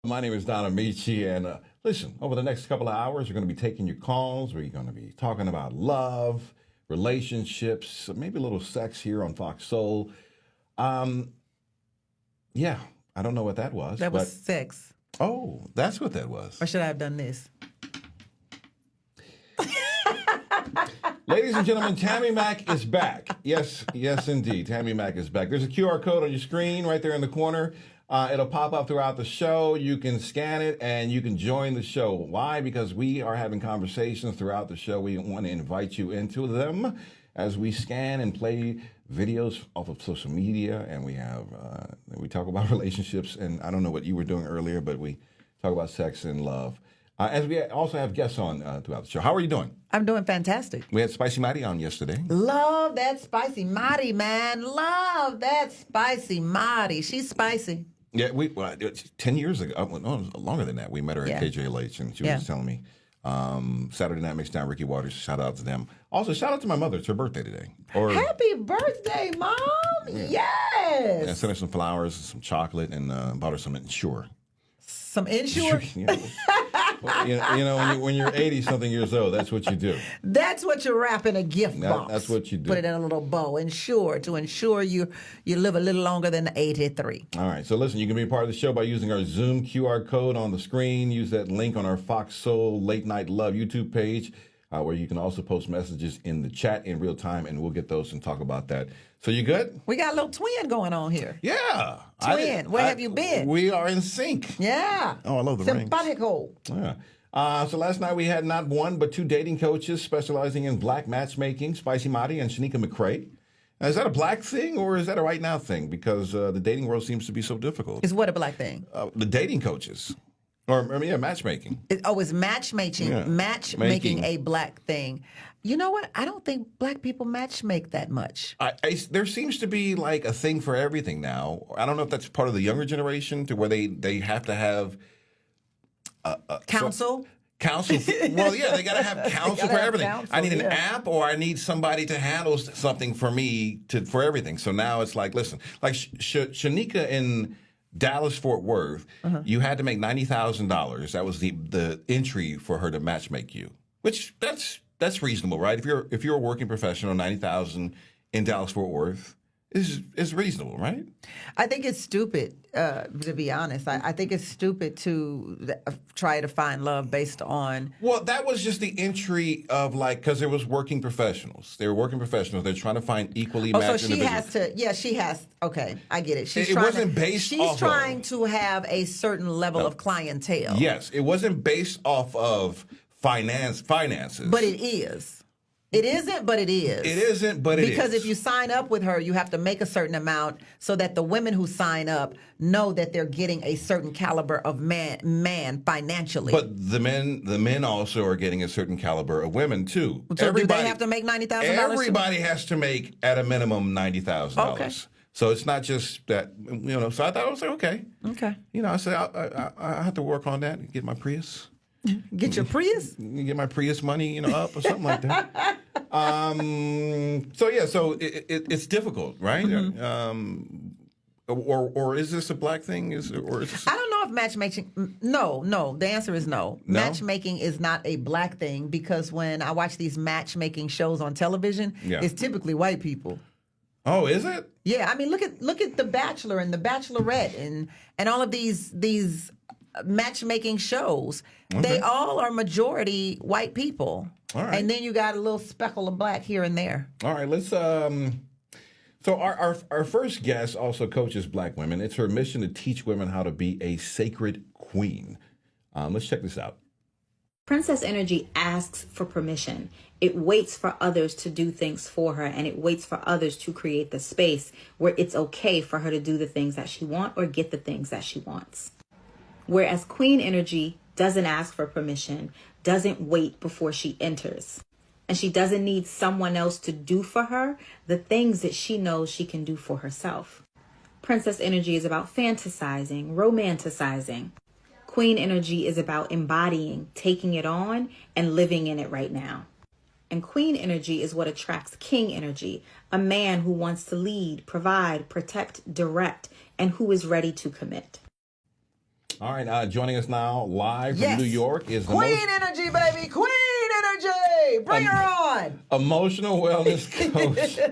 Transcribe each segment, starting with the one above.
My name is Don Amici, and listen, over the next couple of hours, we're going to be taking your calls. We're going to be talking about love, relationships, maybe a little sex here on Fox Soul. Yeah, I don't know what that was. That was sex. Oh, that's what that was. Or should I have done this? Ladies and gentlemen, Tammy Mack is back. Yes, indeed. Tammy Mack is back. There's a QR code on your screen right there in the corner. It'll pop up throughout the show. You can scan it and you can join the show. Why? Because we are having conversations throughout the show. We want to invite you into them as we scan and play videos off of social media. And we talk about relationships. And I don't know what you were doing earlier, but we talk about sex and love. As we also have guests on throughout the show. How are you doing? I'm doing fantastic. We had Spicy Marty on yesterday. Love that Spicy Marty, man. Love that Spicy Marty. She's spicy. Yeah, 10 years ago, no, longer than that, we met her at KJLH, and she was telling me, Saturday Night Mixdown, Ricky Waters, shout out to them. Also, shout out to my mother. It's her birthday today. Happy birthday, Mom. Yeah. Yes. I sent her some flowers and some chocolate and bought her some Ensure. Some Ensure? When you're 80-something years old, that's what you do. That's what you wrap in a gift box. That's what you do. Put it in a little bow. Ensure, to ensure you live a little longer than 83. All right. So listen, you can be a part of the show by using our Zoom QR code on the screen. Use that link on our Fox Soul Late Night Love YouTube page, where you can also post messages in the chat in real time, and we'll get those and talk about that. So you good? We got a little twin going on here. Yeah. Twin, where have you been? We are in sync. Yeah. Oh, I love the rings. Simpatico. Yeah. So last night we had not one but two dating coaches specializing in black matchmaking, Spicy Marty and Shanika McCrae. Now, is that a black thing or is that a right now thing? Because the dating world seems to be so difficult. Is what a black thing? The dating coaches. Matchmaking. It's matchmaking. Yeah. Matchmaking a black thing. You know what? I don't think black people matchmake that much. There seems to be like a thing for everything now. I don't know if that's part of the younger generation to where they have to have counsel. Counsel. Well, yeah, they got to have counsel for everything. I need an app, or I need somebody to handle something for me for everything. So now it's like, listen, like Shanika in Dallas Fort Worth, you had to make $90,000. That was the entry for her to matchmake you, which that's reasonable, right? If you're a working professional, $90,000 in Dallas Fort Worth is reasonable, right? I think it's stupid, to be honest. I think it's stupid to try to find love based on. Well, that was just the entry of because there was working professionals. They were working professionals. They're trying to find equally matched individuals. She has. Okay, I get it. It wasn't based off She's trying to have a certain level of clientele. Yes, it wasn't based off of finances. But it is. It isn't, but it is. It isn't, but it is. Because if you sign up with her, you have to make a certain amount so that the women who sign up know that they're getting a certain caliber of man financially. But the men also are getting a certain caliber of women too. So do they have to make $90,000? Everybody has to make at a minimum $90,000. Okay. So it's not just that, so I thought I was like, okay. Okay. I said, I have to work on that and get my Prius. Get your Prius? Get my Prius money, up or something like that. So it's difficult, right? Mm-hmm. Or is this a black thing? I don't know if matchmaking. No. The answer is no. Matchmaking is not a black thing because when I watch these matchmaking shows on television, it's typically white people. Oh, is it? Yeah, I mean, look at The Bachelor and The Bachelorette and all of these matchmaking shows. Okay. They all are majority white people. All right. And then you got a little speckle of black here and there. All right, let's so our first guest also coaches black women. It's her mission to teach women how to be a sacred queen. Let's check this out. Princess energy asks for permission. It waits for others to do things for her, and it waits for others to create the space where it's okay for her to do the things that she wants or get the things that she wants. Whereas queen energy doesn't ask for permission, doesn't wait before she enters. And she doesn't need someone else to do for her the things that she knows she can do for herself. Princess energy is about fantasizing, romanticizing. Queen energy is about embodying, taking it on, and living in it right now. And queen energy is what attracts king energy, a man who wants to lead, provide, protect, direct, and who is ready to commit. All right, joining us now live from New York is the Queen Energy, baby. Queen Energy. Bring her on. Emotional wellness coach. Dun,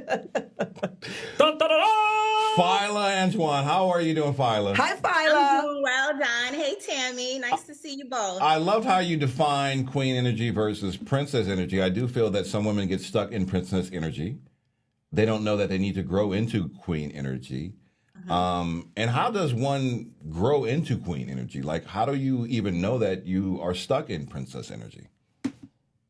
dun, dun, dun. Fila Antwine. How are you doing, Fila? Hi, I'm Fila. doing well, Don. Hey, Tammy. Nice to see you both. I love how you define queen energy versus princess energy. I do feel that some women get stuck in princess energy. They don't know that they need to grow into queen energy. And how does one grow into queen energy? Like, how do you even know that you are stuck in princess energy?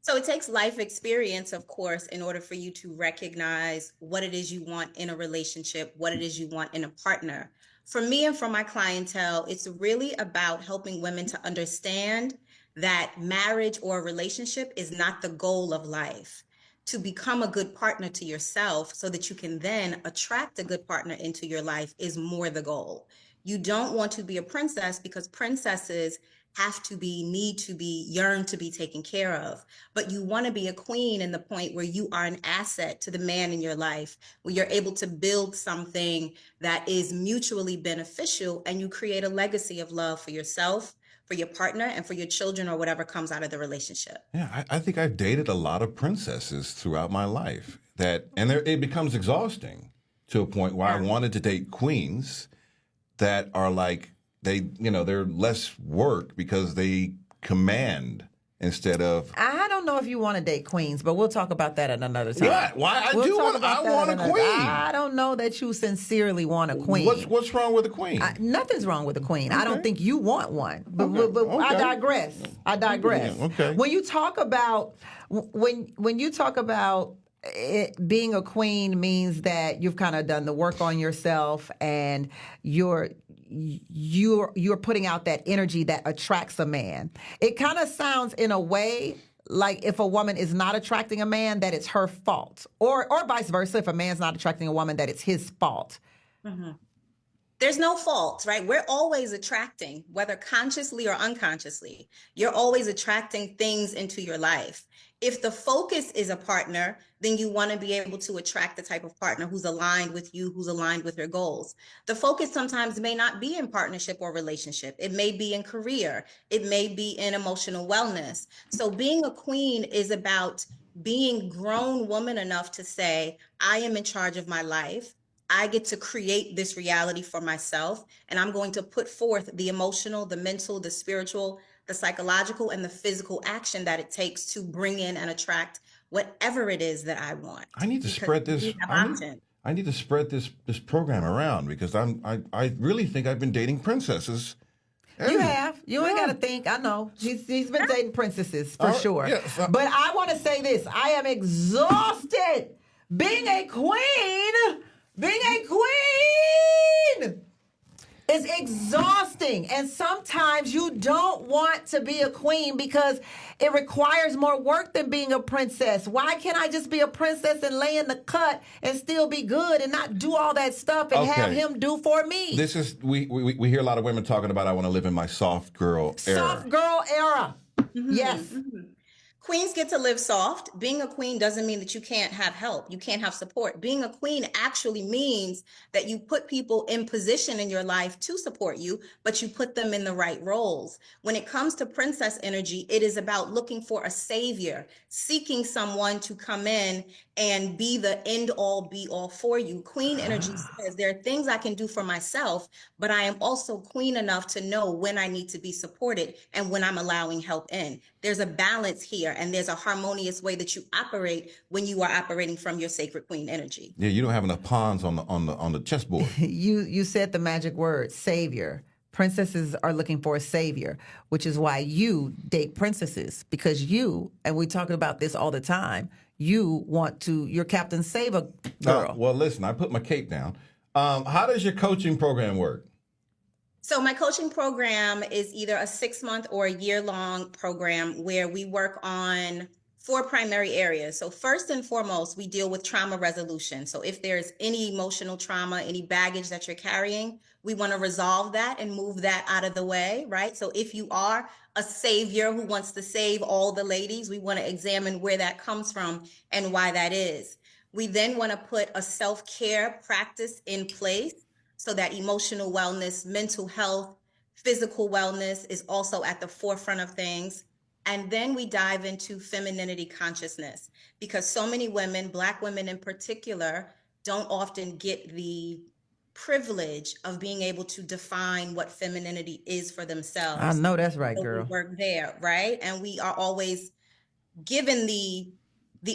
So it takes life experience, of course, in order for you to recognize what it is you want in a relationship, what it is you want in a partner. For me and for my clientele, it's really about helping women to understand that marriage or a relationship is not the goal of life. To become a good partner to yourself so that you can then attract a good partner into your life is more the goal. You don't want to be a princess because princesses have to be, need to be, yearn to be taken care of. But you want to be a queen in the point where you are an asset to the man in your life, where you're able to build something that is mutually beneficial and you create a legacy of love for yourself, for your partner, and for your children or whatever comes out of the relationship. Yeah, I think I've dated a lot of princesses throughout my life. It becomes exhausting to a point where I wanted to date queens that are like, they're less work because they command instead of. I don't know if you want to date queens, but we'll talk about that at another time. What? Why? I want a queen. I don't know that you sincerely want a queen. What's wrong with a queen? Nothing's wrong with a queen. Okay. I don't think you want one. But, Okay. but Okay. I digress. Yeah, okay. When you talk about being a queen means that you've kind of done the work on yourself and you're putting out that energy that attracts a man. It kind of sounds in a way like if a woman is not attracting a man, that it's her fault, or vice versa. If a man's not attracting a woman, that it's his fault. Mm-hmm. There's no fault, right? We're always attracting, whether consciously or unconsciously. You're always attracting things into your life. If the focus is a partner, then you want to be able to attract the type of partner who's aligned with you, who's aligned with your goals. The focus sometimes may not be in partnership or relationship. It may be in career. It may be in emotional wellness. So being a queen is about being grown woman enough to say, I am in charge of my life. I get to create this reality for myself, and I'm going to put forth the emotional, the mental, the spiritual, the psychological, and the physical action that it takes to bring in and attract whatever it is that I want. I need to spread this. I need to spread this program around because I really think I've been dating princesses. You have. You ain't got to think. I know. He's been dating princesses for sure. Yes. But I want to say this. I am exhausted being a queen. Being a queen is exhausting. And sometimes you don't want to be a queen because it requires more work than being a princess. Why can't I just be a princess and lay in the cut and still be good and not do all that stuff and have him do for me? This is, we hear a lot of women talking about, I want to live in my soft girl era. Soft girl era. Mm-hmm. Yes. Mm-hmm. Queens get to live soft. Being a queen doesn't mean that you can't have help. You can't have support. Being a queen actually means that you put people in position in your life to support you, but you put them in the right roles. When it comes to princess energy, it is about looking for a savior, seeking someone to come in and be the end all be all for you. Queen energy says there are things I can do for myself, but I am also queen enough to know when I need to be supported and when I'm allowing help in. There's a balance here, and there's a harmonious way that you operate when you are operating from your sacred queen energy. Yeah, you don't have enough pawns on the chessboard. You said the magic word, savior. Princesses are looking for a savior, which is why you date princesses, because you, and we talk about this all the time, you're Captain Save-A girl. Well, listen, I put my cape down. How does your coaching program work? So my coaching program is either a 6-month or a year-long program where we work on 4 primary areas. So first and foremost, we deal with trauma resolution. So if there's any emotional trauma, any baggage that you're carrying, we want to resolve that and move that out of the way, right? So if you are a savior who wants to save all the ladies, we want to examine where that comes from and why that is. We then want to put a self-care practice in place so that emotional wellness, mental health, Physical wellness is also at the forefront of things. And then we dive into femininity consciousness, because so many women, Black women in particular, don't often get the privilege of being able to define what femininity is for I themselves. know that's right, So we girl. work there, right? And we are always given the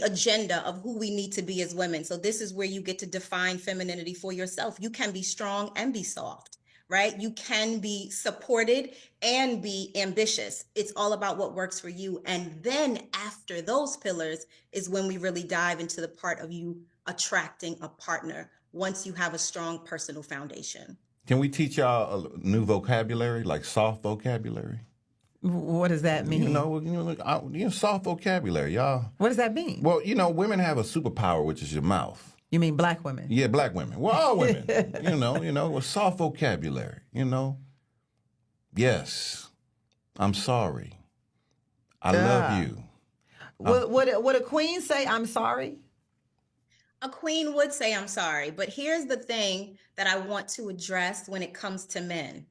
agenda of who we need to be as women. So this is where you get to define femininity for yourself. You can be strong and be soft, right? You can be supported and be ambitious. It's all about what works for you. And then after those pillars is when we really dive into the part of you attracting a partner once you have a strong personal foundation. Can we teach y'all a new vocabulary, like soft vocabulary? What does that mean? Soft vocabulary, y'all. What does that mean? Well, women have a superpower, which is your mouth. You mean Black women? Yeah, Black women. Well, all women. With soft vocabulary. Yes, I'm sorry. I love you. Would a queen say, I'm sorry? A queen would say, I'm sorry. But here's the thing that I want to address when it comes to men.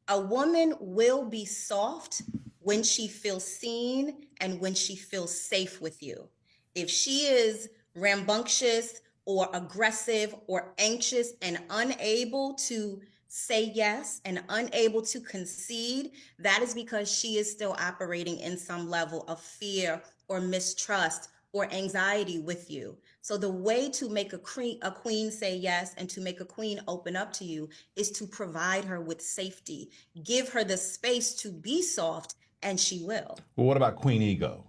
A woman will be soft when she feels seen and when she feels safe with you. If she is rambunctious or aggressive or anxious and unable to say yes and unable to concede, that is because she is still operating in some level of fear or mistrust or anxiety with you. So the way to make a queen say yes and to make a queen open up to you is to provide her with safety. Give her the space to be soft, and she will. Well, what about queen ego?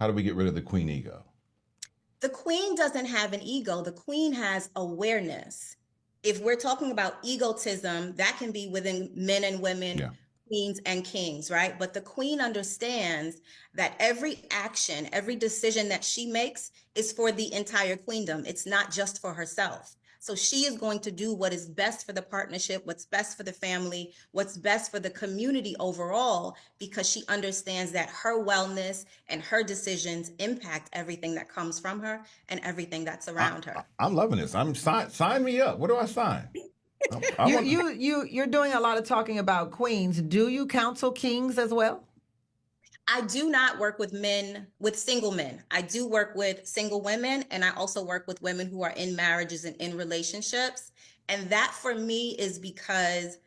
How do we get rid of the queen ego? The queen doesn't have an ego. The queen has awareness. If we're talking about egotism, that can be within men and women. Yeah. Queens and kings, right? But the queen understands that every action, every decision that she makes is for the entire queendom. It's not just for herself. So she is going to do what is best for the partnership, what's best for the family, what's best for the community overall, because she understands that her wellness and her decisions impact everything that comes from her and everything that's around her. I'm loving this. Sign me up. What do I sign? You're doing a lot of talking about queens. Do you counsel kings as well? I do not work with single men. I do work with single women, and I also work with women who are in marriages and in relationships. And that for me is because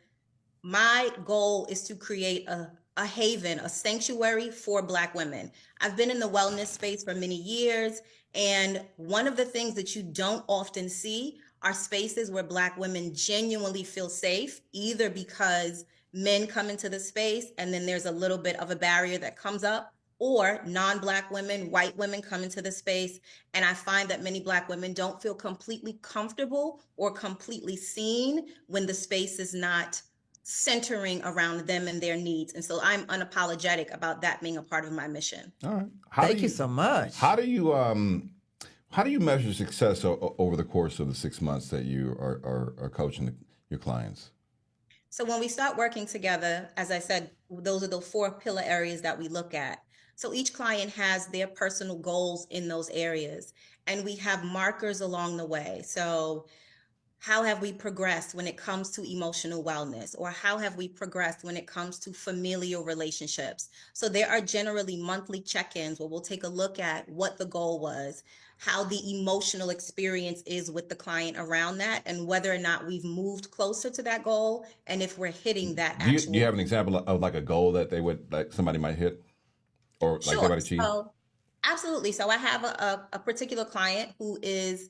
my goal is to create a haven, a sanctuary for Black women. I've been in the wellness space for many years, and one of the things that you don't often see are spaces where Black women genuinely feel safe, either because men come into the space and then there's a little bit of a barrier that comes up, or non-Black women, white women come into the space. And I find that many Black women don't feel completely comfortable or completely seen when the space is not centering around them and their needs. And so I'm unapologetic about that being a part of my mission. All right. Thank you so much. How do you measure success over the course of the 6 months that you are coaching your clients? So when we start working together, as I said, those are the 4 pillar areas that we look at. So each client has their personal goals in those areas, and we have markers along the way. So how have we progressed when it comes to emotional wellness? Or how have we progressed when it comes to familial relationships? So there are generally monthly check-ins where we'll take a look at what the goal was, how the emotional experience is with the client around that, and whether or not we've moved closer to that goal, and if we're hitting that do you have an example of like a goal that they would, like somebody might hit, or like Sure. they might achieve? So, absolutely. So I have a particular client who is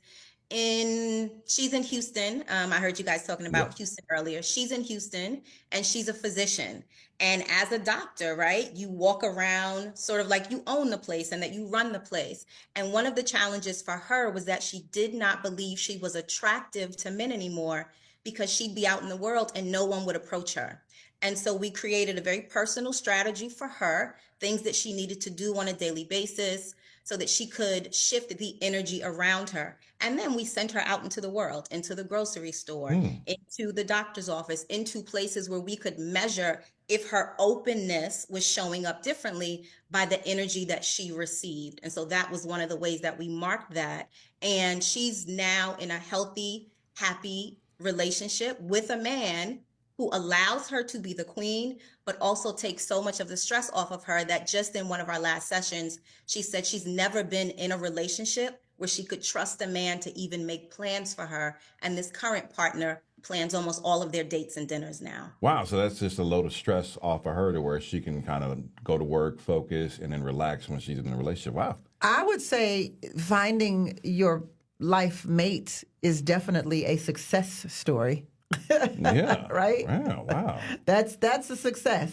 she's in Houston. I heard you guys talking about Houston earlier. She's in Houston and she's a physician. And as a doctor, right, you walk around sort of like you own the place and that you run the place. And one of the challenges for her was that she did not believe she was attractive to men anymore, because she'd be out in the world and no one would approach her. And so we created a very personal strategy for her, things that she needed to do on a daily basis, so that she could shift the energy around her. And then we sent her out into the world, into the grocery store, into the doctor's office, into places where we could measure if her openness was showing up differently by the energy that she received. And so that was one of the ways that we marked that. And she's now in a healthy, happy relationship with a man who allows her to be the queen, but also takes so much of the stress off of her that just in one of our last sessions, she said she's never been in a relationship where she could trust a man to even make plans for her. And this current partner plans almost all of their dates and dinners now. Wow, so that's just a load of stress off of her to where she can kind of go to work, focus, and then relax when she's in a relationship. Wow. I would say finding your life mate is definitely a success story. Yeah. Right? Wow, wow. That's a success.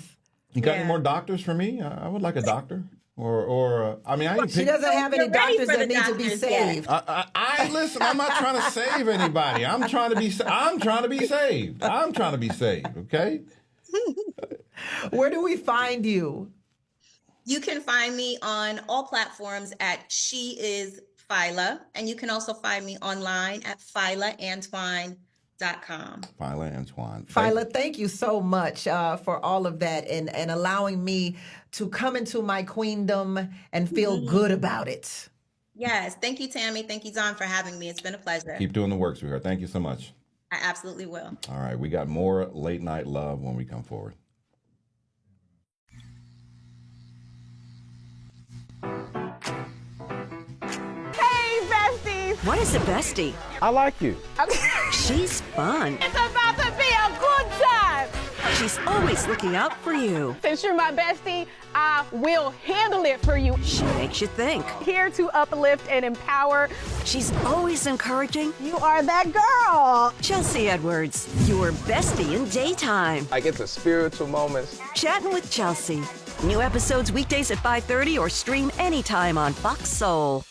You got any more doctors for me? I would like a doctor. Or I mean, I ain't She pick- doesn't have any You're ready doctors for that the need to be doctors yet. saved. Listen. I'm not trying to save anybody. I'm trying to be saved. I'm trying to be saved. Okay. Where do we find you? You can find me on all platforms at She Is Fila, and you can also find me online at filaantwine.com. Fila Antwine. Fila, thank you so much for all of that and allowing me to come into my queendom and feel good about it. Yes. Thank you, Tammy. Thank you, Don, for having me. It's been a pleasure. Keep doing the work, sweetheart. Thank you so much. I absolutely will. All right, we got more late night love when we come forward. Hey, besties! What is a bestie? I like you. She's fun. It's about to be a good time! She's always looking out for you. Since you're my bestie, I will handle it for you. She makes you think. Here to uplift and empower. She's always encouraging. You are that girl. Chelsea Edwards, your bestie in daytime. I get the spiritual moments. Chatting with Chelsea. New episodes weekdays at 5:30 or stream anytime on Fox Soul.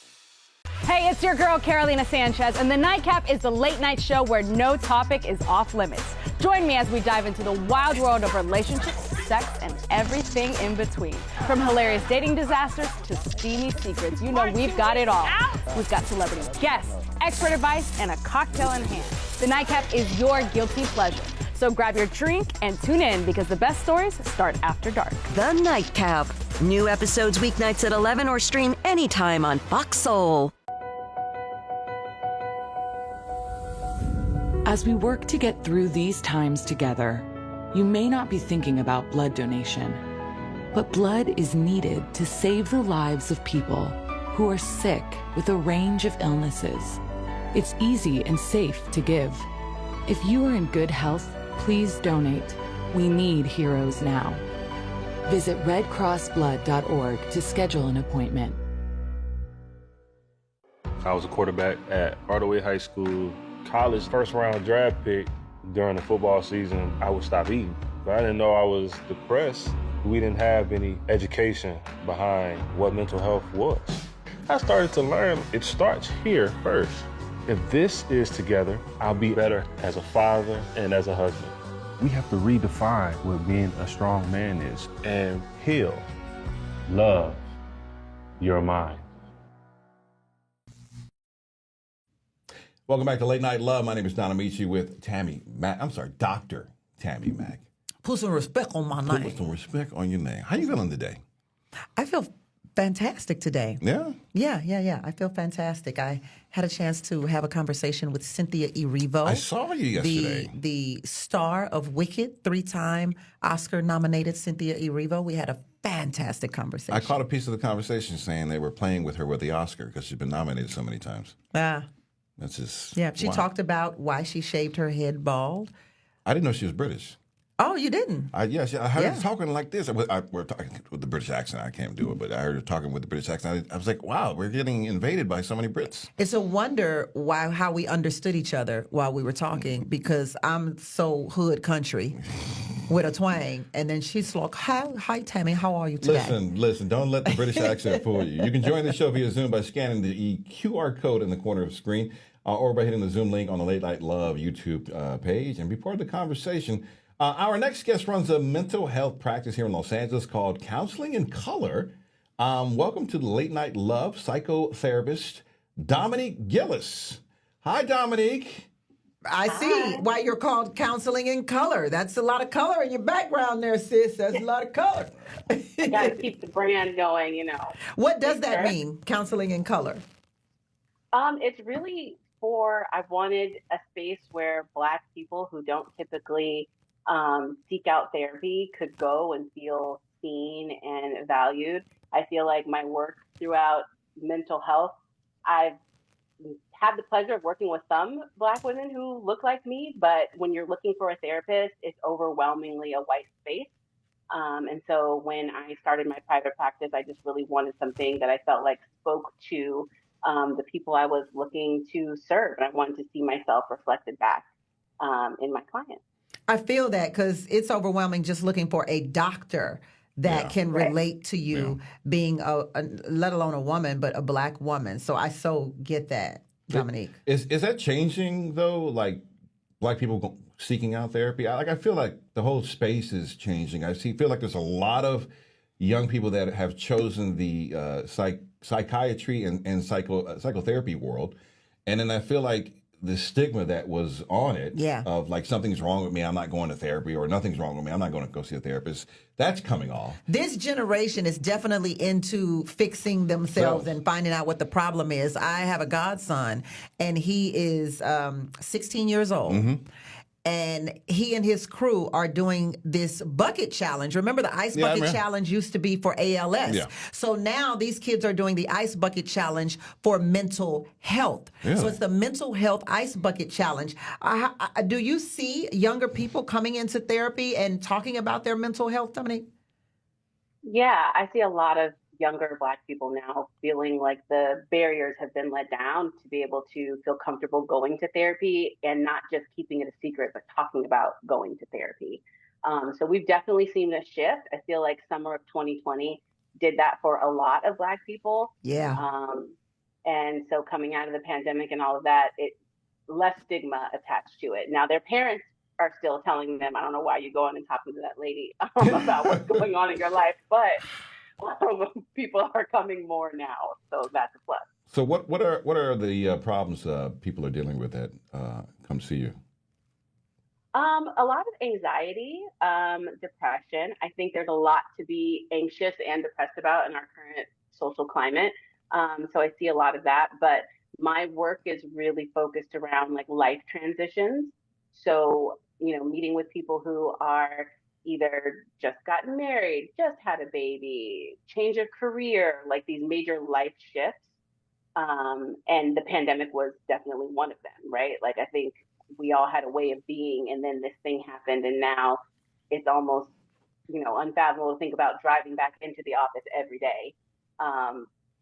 Hey, it's your girl, Carolina Sanchez, and The Nightcap is the late night show where no topic is off limits. Join me as we dive into the wild world of relationships, sex, and everything in between. From hilarious dating disasters to steamy secrets, you know we've got it all. We've got celebrity guests, expert advice, and a cocktail in hand. The Nightcap is your guilty pleasure. So grab your drink and tune in because the best stories start after dark. The Nightcap. New episodes weeknights at 11 or stream anytime on Fox Soul. As we work to get through these times together, you may not be thinking about blood donation, but blood is needed to save the lives of people who are sick with a range of illnesses. It's easy and safe to give. If you are in good health, please donate. We need heroes now. Visit redcrossblood.org to schedule an appointment. I was a quarterback at Hardaway High School. College first round draft pick. During the football season, I would stop eating. But I didn't know I was depressed. We didn't have any education behind what mental health was. I started to learn it starts here first. If this is together, I'll be better as a father and as a husband. We have to redefine what being a strong man is and heal, love your mind. Welcome back to Late Night Love. My name is Don Amici with Dr. Tammy Mack. Put some respect on my name. Put some respect on your name. How you feeling today? I feel fantastic today. Yeah? Yeah. I feel fantastic. I had a chance to have a conversation with Cynthia Erivo. I saw you yesterday. The star of Wicked, 3-time Oscar-nominated Cynthia Erivo. We had a fantastic conversation. I caught a piece of the conversation saying they were playing with her with the Oscar because she's been nominated so many times. That's just she wow. talked about why she shaved her head bald. I didn't know she was British. Oh, you didn't? I heard her talking like this. We're talking with the British accent. I can't do it, but I heard her talking with the British accent. I was like, wow, we're getting invaded by so many Brits. It's a wonder how we understood each other while we were talking, because I'm so hood country with a twang. And then she's like, hi, Tammy, how are you today? Listen, don't let the British accent fool you. You can join the show via Zoom by scanning the QR code in the corner of the screen or by hitting the Zoom link on the Late Night Love YouTube page and be part of the conversation. Our next guest runs a mental health practice here in Los Angeles called Counseling in Color. Welcome to the Late Night Love psychotherapist, Dominique Gillis. Hi, Dominique. I see why you're called Counseling in Color. That's a lot of color in your background there, sis. That's a lot of color. You got to keep the brand going, you know. What does that mean, Counseling in Color? It's really I wanted a space where Black people who don't typically seek out therapy could go and feel seen and valued. I feel like my work throughout mental health, I've had the pleasure of working with some Black women who look like me, but when you're looking for a therapist, it's overwhelmingly a white space. And so when I started my private practice, I just really wanted something that I felt like spoke to the people I was looking to serve. And I wanted to see myself reflected back in my clients. I feel that because it's overwhelming just looking for a doctor that can relate to you being let alone a woman, but a Black woman. So I so get that, Dominique. Is that changing though? Like Black people seeking out therapy? I feel like the whole space is changing. Feel like there's a lot of young people that have chosen the psychiatry and psychotherapy world, and then I feel like the stigma that was on it of like something's wrong with me, I'm not going to therapy, or nothing's wrong with me, I'm not going to go see a therapist, that's coming off. This generation is definitely into fixing themselves and finding out what the problem is. I have a godson, and he is 16 years old. Mm-hmm. And he and his crew are doing this bucket challenge. Remember, the ice bucket challenge used to be for ALS. Yeah. So now these kids are doing the ice bucket challenge for mental health. Yeah. So it's the mental health ice bucket challenge. Do you see younger people coming into therapy and talking about their mental health, Dominique? Yeah, I see a lot of younger Black people now feeling like the barriers have been let down to be able to feel comfortable going to therapy, and not just keeping it a secret, but talking about going to therapy. So we've definitely seen a shift. I feel like summer of 2020 did that for a lot of Black people. Yeah. And so coming out of the pandemic and all of that, it less stigma attached to it. Now their parents are still telling them, I don't know why you're going and talking to that lady about what's going on in your life, but people are coming more now, so that's a plus. So what are the problems people are dealing with that come see you? A lot of anxiety, depression. I think there's a lot to be anxious and depressed about in our current social climate. So I see a lot of that, but my work is really focused around like life transitions. So, meeting with people who are either just gotten married, just had a baby, change of career, like these major life shifts. And the pandemic was definitely one of them, right? Like, I think we all had a way of being, and then this thing happened, and now it's almost, unfathomable to think about driving back into the office every day,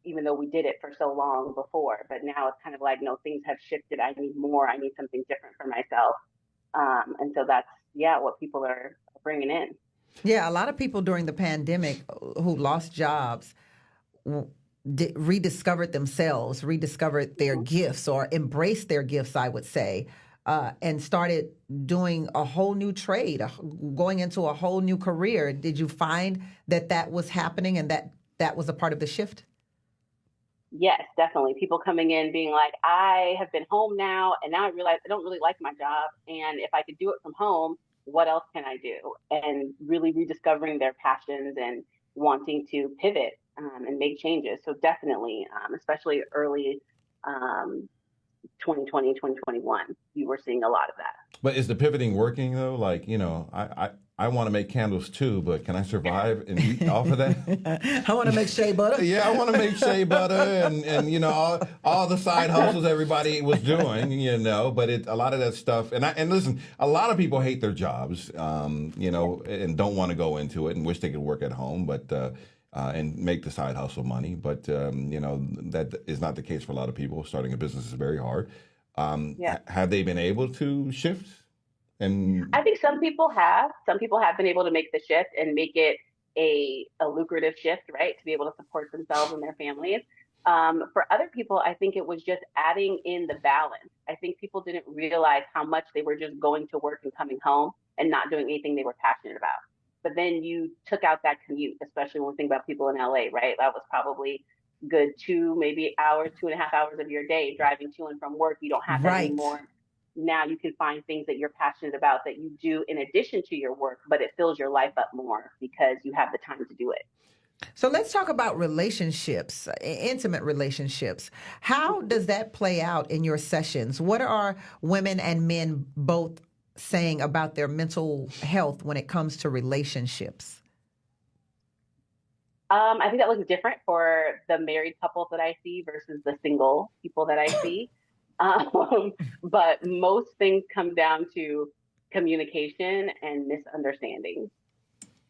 even though we did it for so long before. But now it's kind of like, no, things have shifted. I need more. I need something different for myself. And so that's, what people are bringing in. Yeah, a lot of people during the pandemic who lost jobs rediscovered themselves, rediscovered their gifts, or embraced their gifts, I would say, and started doing a whole new trade, going into a whole new career. Did you find that was happening and that was a part of the shift? Yes, definitely. People coming in being like, I have been home now, and now I realize I don't really like my job. And if I could do it from home, what else can I do? And really rediscovering their passions and wanting to pivot and make changes. So definitely, especially early 2020, 2021, you were seeing a lot of that. But is the pivoting working though? Like, I want to make candles too, but can I survive and eat off of that? I want to make shea butter. Yeah, I want to make shea butter and all the side hustles everybody was doing, but a lot of that stuff. And listen, a lot of people hate their jobs, and don't want to go into it and wish they could work at home, but and make the side hustle money. But that is not the case for a lot of people. Starting a business is very hard. Have they been able to shift? And I think some people have. Some people have been able to make the shift and make it a lucrative shift, right? To be able to support themselves and their families. For other people, I think it was just adding in the balance. I think people didn't realize how much they were just going to work and coming home and not doing anything they were passionate about. But then you took out that commute, especially when we think about people in LA, right? That was probably good 2.5 hours of your day driving to and from work. You don't have that anymore. Now you can find things that you're passionate about that you do in addition to your work, but it fills your life up more because you have the time to do it. So let's talk about relationships, intimate relationships. How does that play out in your sessions? What are women and men both saying about their mental health when it comes to relationships? I think that looks different for the married couples that I see versus the single people that I see. But most things come down to communication and misunderstandings.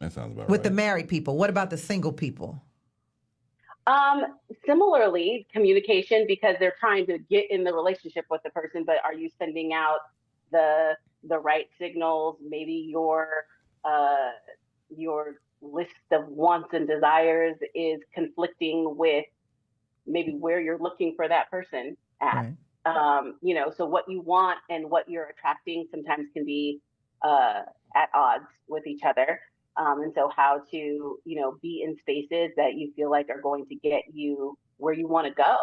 That sounds about With right. the married people, what about the single people? Similarly, communication, because they're trying to get in the relationship with the person, but are you sending out the right signals? Maybe your list of wants and desires is conflicting with maybe where you're looking for that person at. Right. So what you want and what you're attracting sometimes can be at odds with each other. And so how to, be in spaces that you feel like are going to get you where you want to go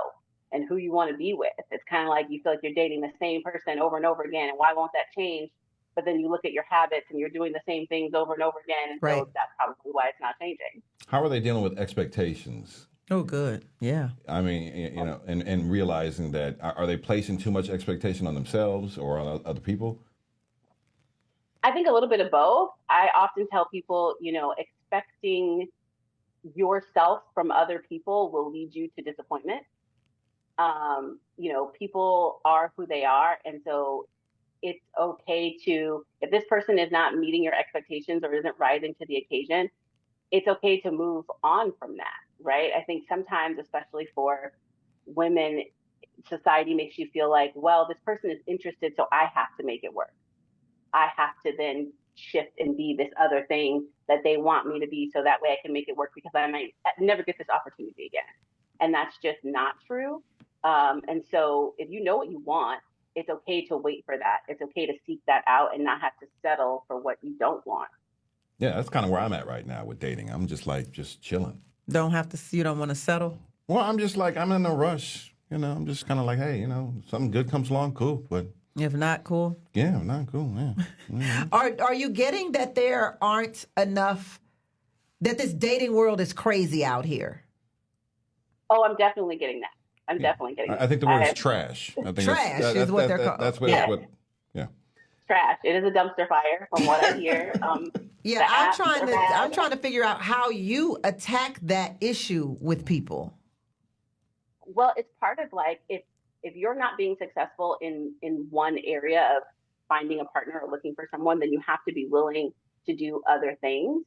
and who you want to be with. It's kind of like you feel like you're dating the same person over and over again. And why won't that change? But then you look at your habits and you're doing the same things over and over again. And Right. so that's probably why it's not changing. How are they dealing with expectations? Oh, good. Yeah. I mean, and realizing that, are they placing too much expectation on themselves or on other people? I think a little bit of both. I often tell people, expecting yourself from other people will lead you to disappointment. People are who they are. And so it's okay if this person is not meeting your expectations or isn't rising to the occasion, it's okay to move on from that, right? I think sometimes, especially for women, society makes you feel like, well, this person is interested, so I have to make it work. I have to then shift and be this other thing that they want me to be so that way I can make it work because I might never get this opportunity again. And that's just not true. And so if you know what you want, it's okay to wait for that. It's okay to seek that out and not have to settle for what you don't want. Yeah, that's kind of where I'm at right now with dating. I'm just chilling. You don't want to settle? Well, I'm just I'm in a rush. I'm just kind of like, hey, something good comes along, cool. But if not, cool. Yeah, if not cool. Yeah. Mm-hmm. Are you getting that there aren't enough, that this dating world is crazy out here? Oh, I'm definitely getting that. I'm definitely getting that. I think the word is trash. I think trash is what they're called. That's what. Yeah. Yeah. Trash. It is a dumpster fire, from what I hear. Yeah, I'm trying to figure out how you attack that issue with people. Well, it's part of if you're not being successful in one area of finding a partner or looking for someone, then you have to be willing to do other things.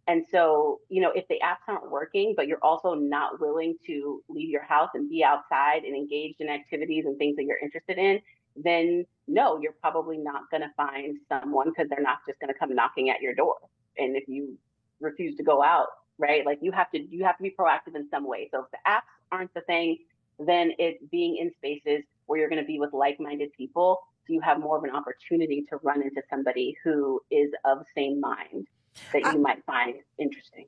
And so, if the apps aren't working, but you're also not willing to leave your house and be outside and engaged in activities and things that you're interested in, then no, you're probably not going to find someone because they're not just going to come knocking at your door. And if you refuse to go out, right, you have to be proactive in some way. So if the apps aren't the thing, then it's being in spaces where you're going to be with like-minded people. So you have more of an opportunity to run into somebody who is of same mind that you might find interesting.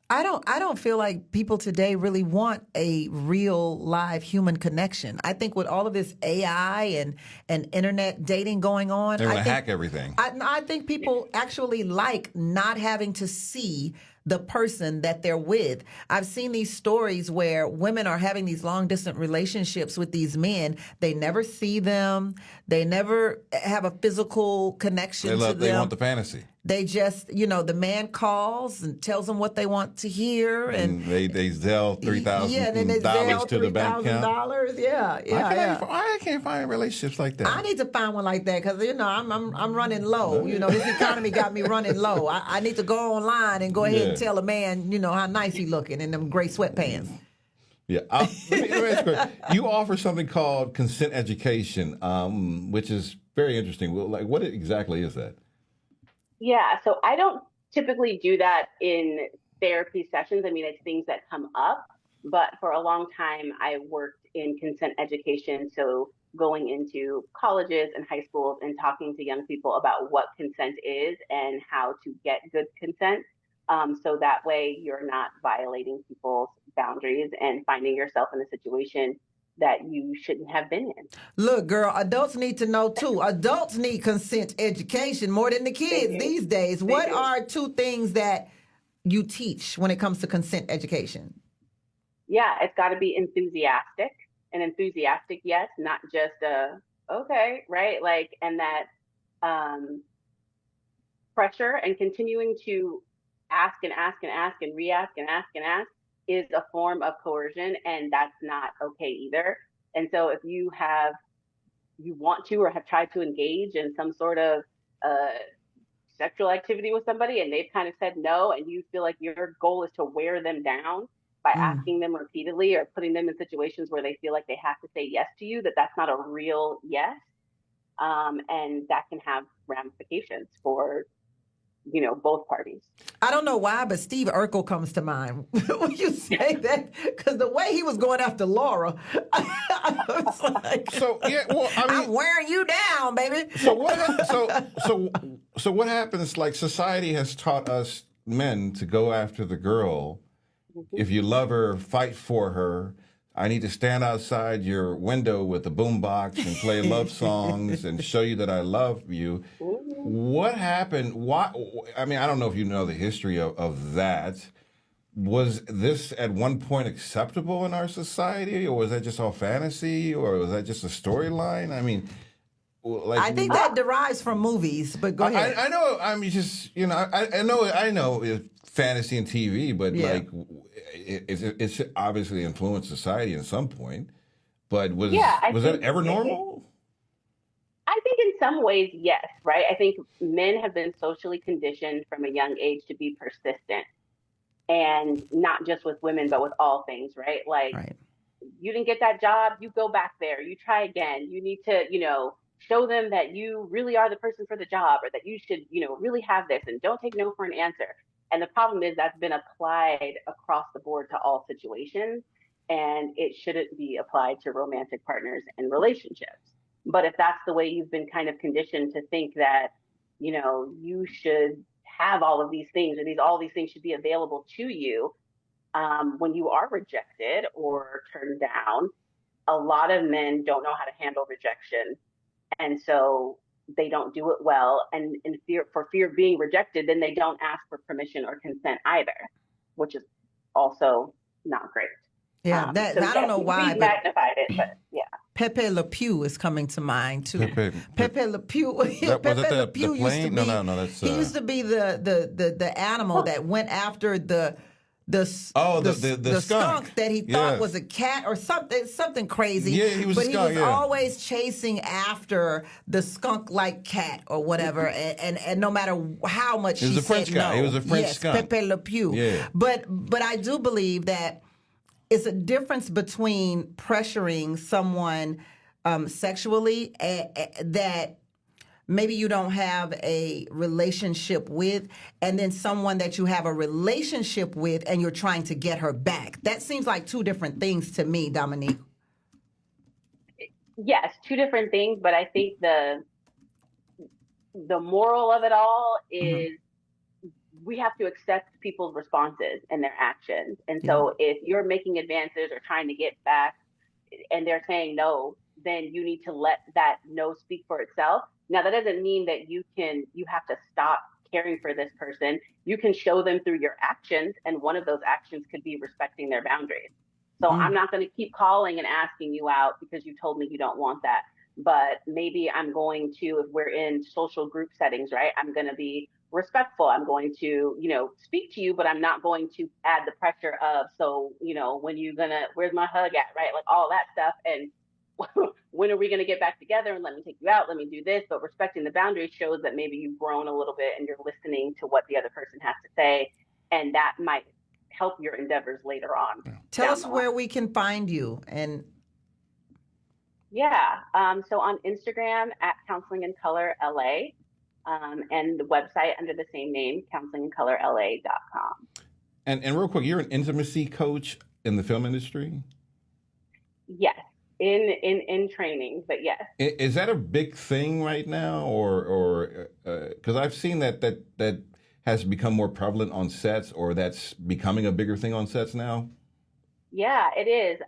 I don't feel like people today really want a real live human connection. I think with all of this AI and internet dating going on, they want to hack everything. I think people actually like not having to see the person that they're with. I've seen these stories where women are having these long distance relationships with these men. They never see them. They never have a physical connection to them. They want the fantasy. They just, the man calls and tells them what they want to hear, and they Zelle $3,000 to the bank account. Yeah. I can't find relationships like that. I need to find one like that because I'm running low. This economy got me running low. I need to go online and go ahead and tell a man, how nice he looking in them gray sweatpants. Yeah. Let me ask you offer something called consent education, which is very interesting. What exactly is that? Yeah, so I don't typically do that in therapy sessions. I mean, it's things that come up, but for a long time, I worked in consent education. So going into colleges and high schools and talking to young people about what consent is and how to get good consent. So that way you're not violating people's boundaries and finding yourself in a situation that you shouldn't have been in. Look, girl, adults need to know too. Adults need consent education more than the kids these days. What are two things that you teach when it comes to consent education? Yeah, it's got to be enthusiastic. An enthusiastic yes, not just okay, right? And that pressure and continuing to ask and ask and ask and re-ask and ask and ask is a form of coercion, and that's not okay either. And so if you want to or have tried to engage in some sort of sexual activity with somebody and they've kind of said no, and you feel like your goal is to wear them down by asking them repeatedly or putting them in situations where they feel like they have to say yes to you, that's not a real yes. And that can have ramifications for both parties. I don't know why, but Steve Urkel comes to mind when you say that, because the way he was going after Laura, I was like, So yeah, well, I mean, I'm wearing you down, baby. so what happens? Like, society has taught us men to go after the girl. If you love her, fight for her. I need to stand outside your window with a boombox and play love songs and show you that I love you. What happened? Why? I mean, I don't know if you know the history of that. Was this at one point acceptable in our society, or was that just all fantasy, or was that just a storyline? I mean, like, I think that derives from movies, but go ahead. I know. I mean, just I know it's fantasy and TV, but like, it's obviously influenced society at some point. But was that ever normal? I think in some ways, yes, right? I think men have been socially conditioned from a young age to be persistent, and not just with women, but with all things, right? Like, you didn't get that job, you go back there, you try again. You need to, show them that you really are the person for the job, or that you should, really have this, and don't take no for an answer. And the problem is that's been applied across the board to all situations, and it shouldn't be applied to romantic partners and relationships. But if that's the way you've been kind of conditioned to think that, you should have all of these things, or all these things should be available to you when you are rejected or turned down, a lot of men don't know how to handle rejection. And so they don't do it well. And for fear of being rejected, then they don't ask for permission or consent either, which is also not great. Yeah, I don't know why, we magnified it, but yeah. Pepe Le Pew is coming to mind too. Pepe Le Pew. Pepe Le Pew used to be. No, that's. He used to be the animal that went after the skunk that he thought was a cat or something crazy. Yeah, he was a skunk. He was always chasing after the skunk-like cat or whatever, and no matter how much he said no. He was a French skunk. Pepe Le Pew. Yeah. But I do believe that it's a difference between pressuring someone sexually that maybe you don't have a relationship with, and then someone that you have a relationship with and you're trying to get her back. That seems like two different things to me, Dominique. Yes, two different things, but I think the moral of it all is we have to accept people's responses and their actions. And so if you're making advances or trying to get back and they're saying no, then you need to let that no speak for itself. Now, that doesn't mean that you have to stop caring for this person. You can show them through your actions, and one of those actions could be respecting their boundaries. So I'm not going to keep calling and asking you out because you told me you don't want that. But maybe I'm going to, if we're in social group settings, right, I'm going to be respectful. I'm going to, speak to you, but I'm not going to add the pressure of, so, where's my hug at, right? Like all that stuff. And when are we going to get back together and let me take you out? Let me do this. But respecting the boundaries shows that maybe you've grown a little bit and you're listening to what the other person has to say. And that might help your endeavors later on. Tell us where we can find you. And so on Instagram at Counseling in Color LA, and the website under the same name, counselingincolorla.com. And real quick, you're an intimacy coach in the film industry? Yes. In training, but yes. Is that a big thing right now, or because I've seen that has become more prevalent on sets, or that's becoming a bigger thing on sets now? Yeah, it is.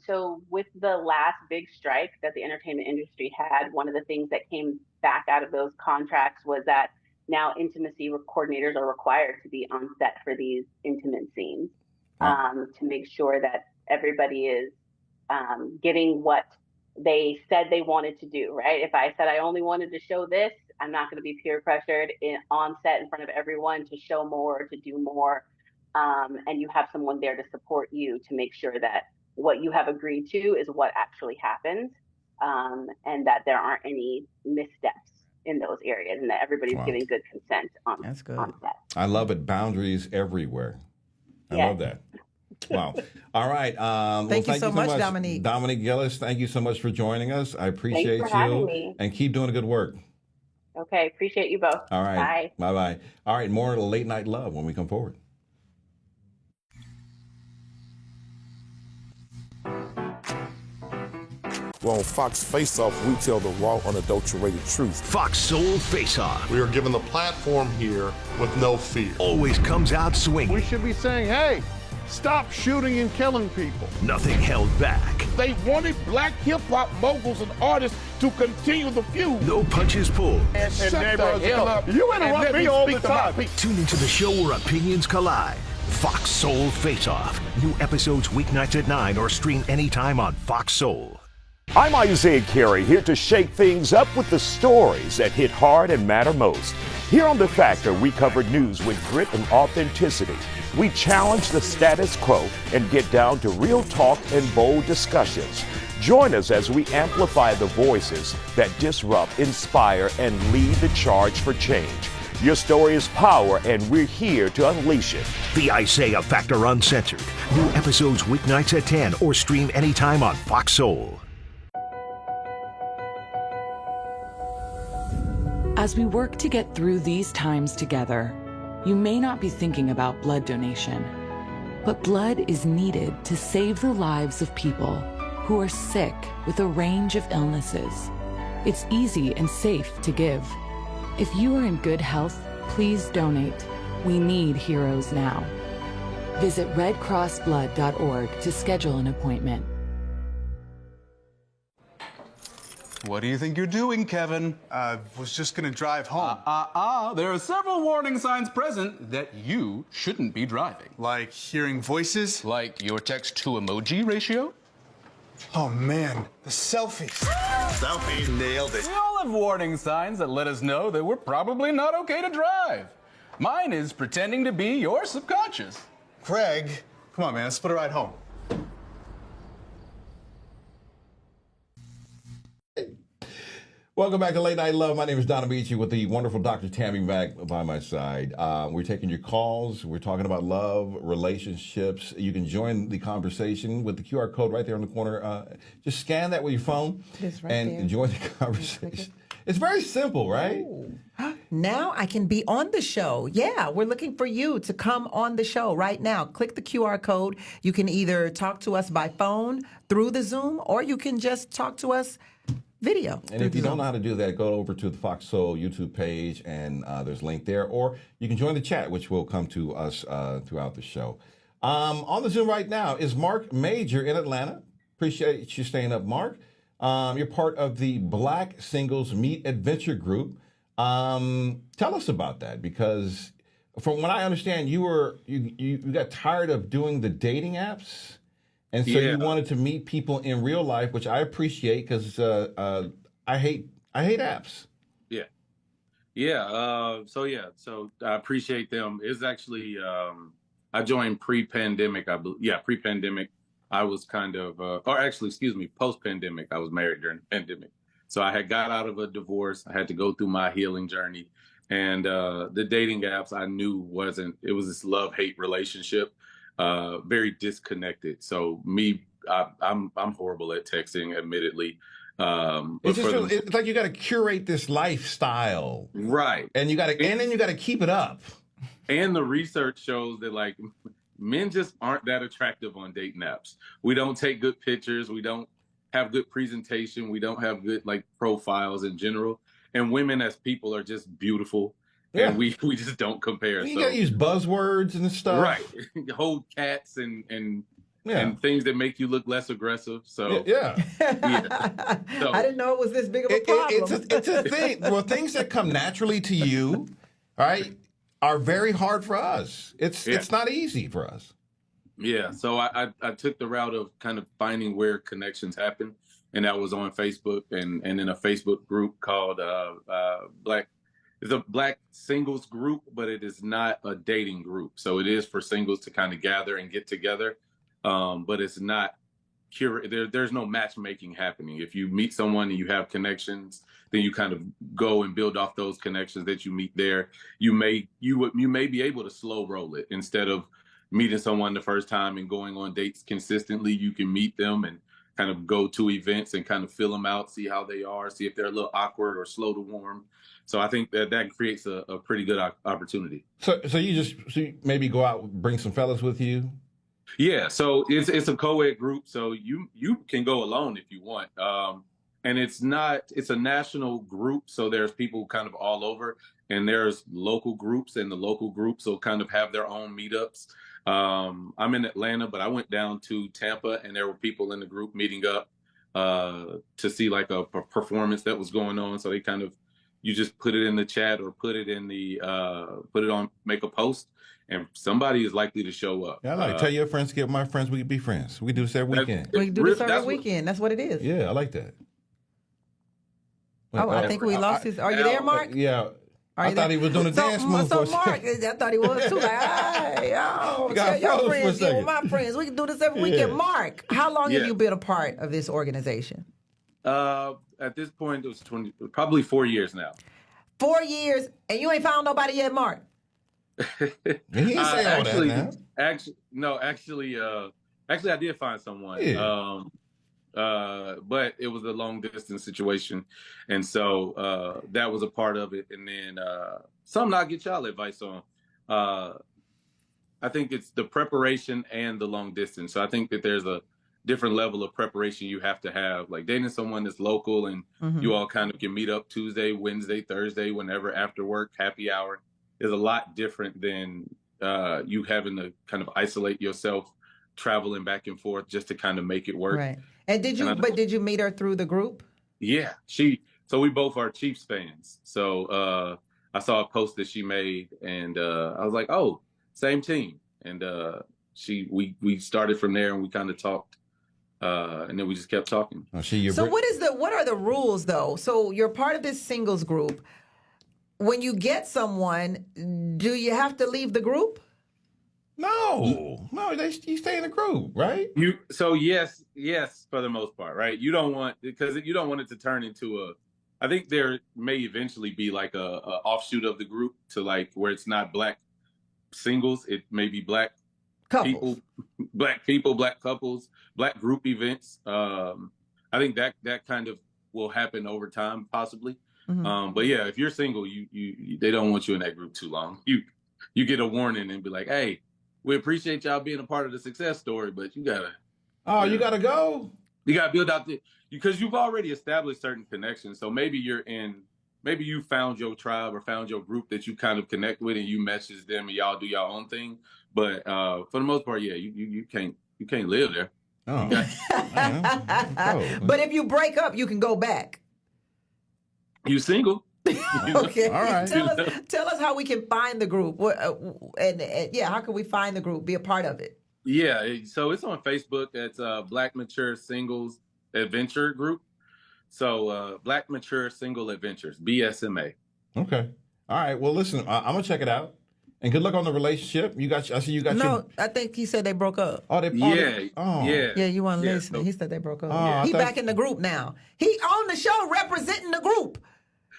So with the last big strike that the entertainment industry had, one of the things that came back out of those contracts was that now intimacy coordinators are required to be on set for these intimate scenes to make sure that everybody is getting what they said they wanted to do, right? If I said I only wanted to show this, I'm not going to be peer pressured on set in front of everyone to show more, to do more. And you have someone there to support you to make sure that what you have agreed to is what actually happens, and that there aren't any missteps in those areas, and that everybody's giving good consent on set. I love it. Boundaries everywhere. I love that. Wow. All right. Thank you so much, Dominique. Dominique Gillis, thank you so much for joining us. I appreciate Thanks for having you. me. And keep doing the good work. Okay. Appreciate you both. All right. Bye. Bye-bye. All right. More Late Night Love when we come forward. Well, on Fox Face Off, we tell the raw, unadulterated truth. Fox Soul Face Off. We are given the platform here with no fear. Always comes out swinging. We should be saying, hey, stop shooting and killing people. Nothing held back. They wanted black hip-hop moguls and artists to continue the feud. No punches pulled. Shut the hell up. You interrupt me all the time. Tune into the show where opinions collide. Fox Soul Face Off. New episodes weeknights at 9 or stream anytime on Fox Soul. I'm Isaiah Carey, here to shake things up with the stories that hit hard and matter most. Here on The Factor, we cover news with grit and authenticity. We challenge the status quo and get down to real talk and bold discussions. Join us as we amplify the voices that disrupt, inspire, and lead the charge for change. Your story is power, and we're here to unleash it. The Isaiah Factor Uncensored. New episodes weeknights at 10 or stream anytime on Fox Soul. As we work to get through these times together, you may not be thinking about blood donation, but blood is needed to save the lives of people who are sick with a range of illnesses. It's easy and safe to give. If you are in good health, please donate. We need heroes now. Visit redcrossblood.org to schedule an appointment. What do you think you're doing, Kevin? Was just gonna drive home. There are several warning signs present that you shouldn't be driving. Like hearing voices? Like your text-to-emoji ratio? Oh man, the selfies. Selfies. Nailed it. We all have warning signs that let us know that we're probably not okay to drive. Mine is pretending to be your subconscious. Craig, come on, man, let's split a ride home. Welcome back to Late Night Love. My name is Don Amici with the wonderful Dr. Tammy Mack by my side. We're taking your calls. We're talking about love, relationships. You can join the conversation with the QR code right there in the corner. Just scan that with your phone and join the conversation. It's very simple, right? Now I can be on the show. Yeah, we're looking for you to come on the show right now. Click the QR code. You can either talk to us by phone through the Zoom, or you can just talk to us video. And if you don't know how to do that, go over to the Fox Soul YouTube page, and there's a link there. Or you can join the chat, which will come to us throughout the show. On the Zoom right now is Mark Major in Atlanta. Appreciate you staying up, Mark. You're part of the Black Singles Meet Adventure Group. Tell us about that, because from what I understand, you got tired of doing the dating apps. And so you wanted to meet people in real life, which I appreciate, because I hate apps. So I appreciate them. It's actually I joined pre-pandemic. Pre-pandemic. I was kind of, post-pandemic. I was married during the pandemic, so I had got out of a divorce. I had to go through my healing journey, and the dating apps I knew it was this love-hate relationship. Very disconnected. So I'm horrible at texting, admittedly. It's like you got to curate this lifestyle, right? And then you got to keep it up. And the research shows that like men just aren't that attractive on dating apps. We don't take good pictures. We don't have good presentation. We don't have good like profiles in general. And women as people are just beautiful. Yeah. And we just don't compare. You gotta use buzzwords and stuff, right? Hold cats and things that make you look less aggressive. So So, I didn't know it was this big of a problem. It's a thing. Well, things that come naturally to you, right, are very hard for us. It's not easy for us. Yeah. So I took the route of kind of finding where connections happen, and that was on Facebook and in a Facebook group called it's a Black singles group, but it is not a dating group. So it is for singles to kind of gather and get together, but it's not there's no matchmaking happening. If you meet someone and you have connections, then you kind of go and build off those connections that you meet there. You may be able to slow roll it instead of meeting someone the first time and going on dates consistently. You can meet them and kind of go to events and kind of fill them out, see how they are, see if they're a little awkward or slow to warm. So I think that creates a pretty good opportunity. So you maybe go out, bring some fellas with you. Yeah, so it's a co-ed group, so you can go alone if you want. And it's a national group, so there's people kind of all over, and there's local groups, and the local groups will kind of have their own meetups. I'm in Atlanta, but I went down to Tampa, and there were people in the group meeting up to see like a performance that was going on. So they kind of, you just put it in the chat or put it on, make a post, and somebody is likely to show up. Yeah, I like tell your friends, get my friends, we can be friends. We can do this every weekend. We can do this every weekend. That's what it is. Yeah, I like that. Oh, I think we lost his. Are you there, Mark? Yeah. I thought he was doing a dance move. So Mark, I thought he was too. Like, hey, yo, tell your friends, get with my friends. We can do this every weekend. Mark, how long have you been a part of this organization? At this point, it was probably 4 years now. 4 years, and you ain't found nobody yet, Mark. He ain't say all that now. Actually, I did find someone. Yeah. But it was a long distance situation, and so that was a part of it. And then something I'll get y'all advice on. I think it's the preparation and the long distance. So I think that there's a different level of preparation you have to have. Like dating someone that's local and you all kind of can meet up Tuesday, Wednesday, Thursday, whenever after work, happy hour, is a lot different than you having to kind of isolate yourself, traveling back and forth just to kind of make it work. Right. And did you meet her through the group? Yeah, so we both are Chiefs fans. So I saw a post that she made, and I was like, oh, same team. And we started from there, and we kind of talked, and then we just kept talking. So what are the rules though? So you're part of this singles group. When you get someone, do you have to leave the group? No, you stay in the group, right? Yes, for the most part, right? You don't want it to turn into I think there may eventually be like a offshoot of the group to like where it's not Black singles, it may be Black couples. Black couples, Black group events. I think that kind of will happen over time, possibly. But yeah, if you're single, they don't want you in that group too long. You get a warning and be like, hey, we appreciate y'all being a part of the success story, but you gotta. Oh, you gotta go. You gotta build out because you've already established certain connections. So maybe maybe you found your tribe or found your group that you kind of connect with, and you message them, and y'all do your own thing. But for the most part, yeah, you can't live there. Oh. But if you break up, you can go back. You single. Okay. All right. Tell us how we can find the group. How can we find the group? Be a part of it. Yeah, so it's on Facebook. It's Black Mature Singles Adventure Group. So Black Mature Single Adventures, BSMA. Okay. All right. Well, listen, I'm gonna check it out. And good luck on the relationship. I see you got. No, I think he said they broke up. Oh, Yeah, you weren't listening. He said they broke up. He back in the group now. He on the show representing the group.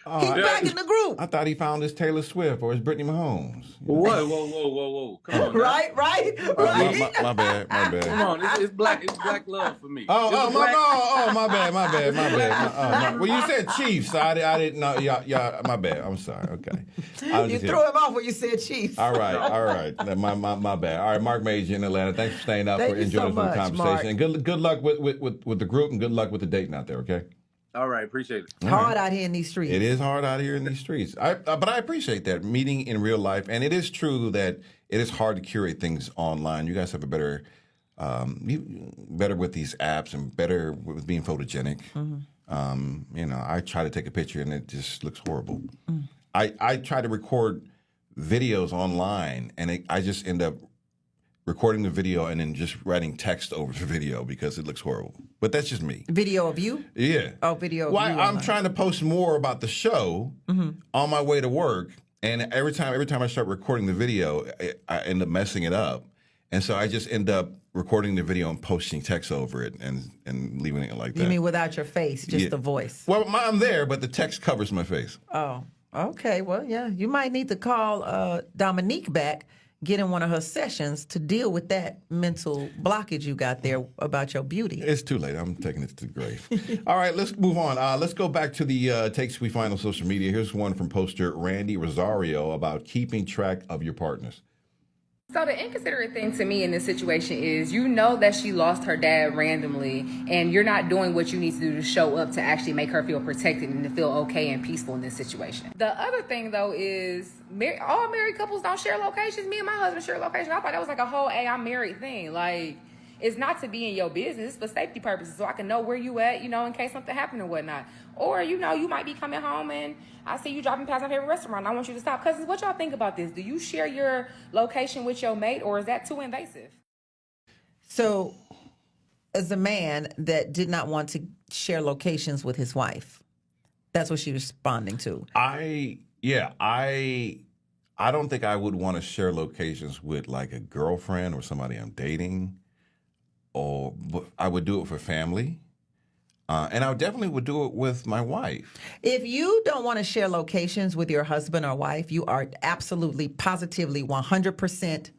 He's back in the group. I thought he found his Taylor Swift or his Brittany Mahomes. Whoa. Come on. Right. My bad. Come on, it's black love for me. My bad. Well, you said Chiefs. I didn't know. Yeah, my bad. I'm sorry. Okay. You threw him off when you said Chiefs. All right. My bad. All right, Mark Major in Atlanta. Thanks for staying up for enjoying the conversation. Mark. And good luck with the group, and good luck with the dating out there. Okay. All right, appreciate it. Hard out here in these streets. It is hard out here in these streets. But I appreciate that, meeting in real life. And it is true that it is hard to curate things online. You guys have a better with these apps and better with being photogenic. I try to take a picture and it just looks horrible. I try to record videos online and I just end up recording the video and then just writing text over the video because it looks horrible. But that's just me. Video of you? Yeah. Oh, video of well, you. I'm trying to post more about the show on my way to work, and every time I start recording the video, I end up messing it up, and so I just end up recording the video and posting text over it and leaving it like that. You mean without your face, just the voice? Well, I'm there, but the text covers my face. Oh, okay. Well, yeah, you might need to call Dominique back, get in one of her sessions to deal with that mental blockage you got there about your beauty. It's too late. I'm taking it to the grave. All right, let's move on. Let's go back to the takes we find on social media. Here's one from poster Randy Rosario about keeping track of your partners. So the inconsiderate thing to me in this situation is you know that she lost her dad randomly and you're not doing what you need to do to show up to actually make her feel protected and to feel okay and peaceful in this situation. The other thing though is all married couples don't share locations. Me and my husband share locations. I thought that was like a whole I'm married thing. Like, it's not to be in your business, it's for safety purposes so I can know where you at, in case something happened or whatnot. Or, you might be coming home and I see you driving past my favorite restaurant and I want you to stop. Cousins, what y'all think about this? Do you share your location with your mate or is that too invasive? So, as a man that did not want to share locations with his wife, that's what she was responding to. I don't think I would want to share locations with like a girlfriend or somebody I'm dating. But I would do it for family. And I definitely would do it with my wife. If you don't want to share locations with your husband or wife, you are absolutely, positively, 100%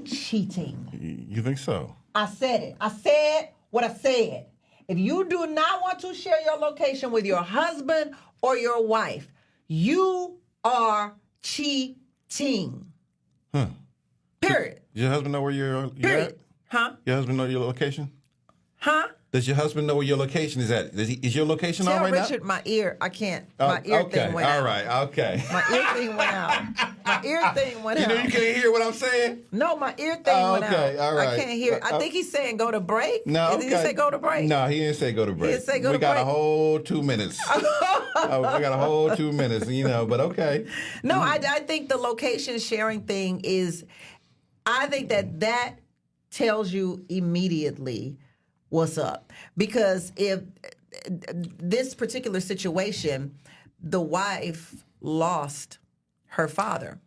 cheating. You think so? I said it. I said what I said. If you do not want to share your location with your husband or your wife, you are cheating. Huh. Period. Does your husband know where you're at? Huh? Your husband know your location? Huh? Does your husband know where your location is at? Is your location on right Richard, my ear. I can't. My ear thing went out. All right. Okay. My ear thing went out. My ear thing went out. You can't hear what I'm saying? No, my ear thing went out. Okay. All right. I can't hear. I think he's saying go to break. No. Did he say go to break? No, he didn't say go to break. He didn't say go to break. We got break. a whole 2 minutes. We got a whole 2 minutes, but okay. No, I think the location sharing thing is, I think that tells you immediately what's up. Because if this particular situation, the wife lost her father.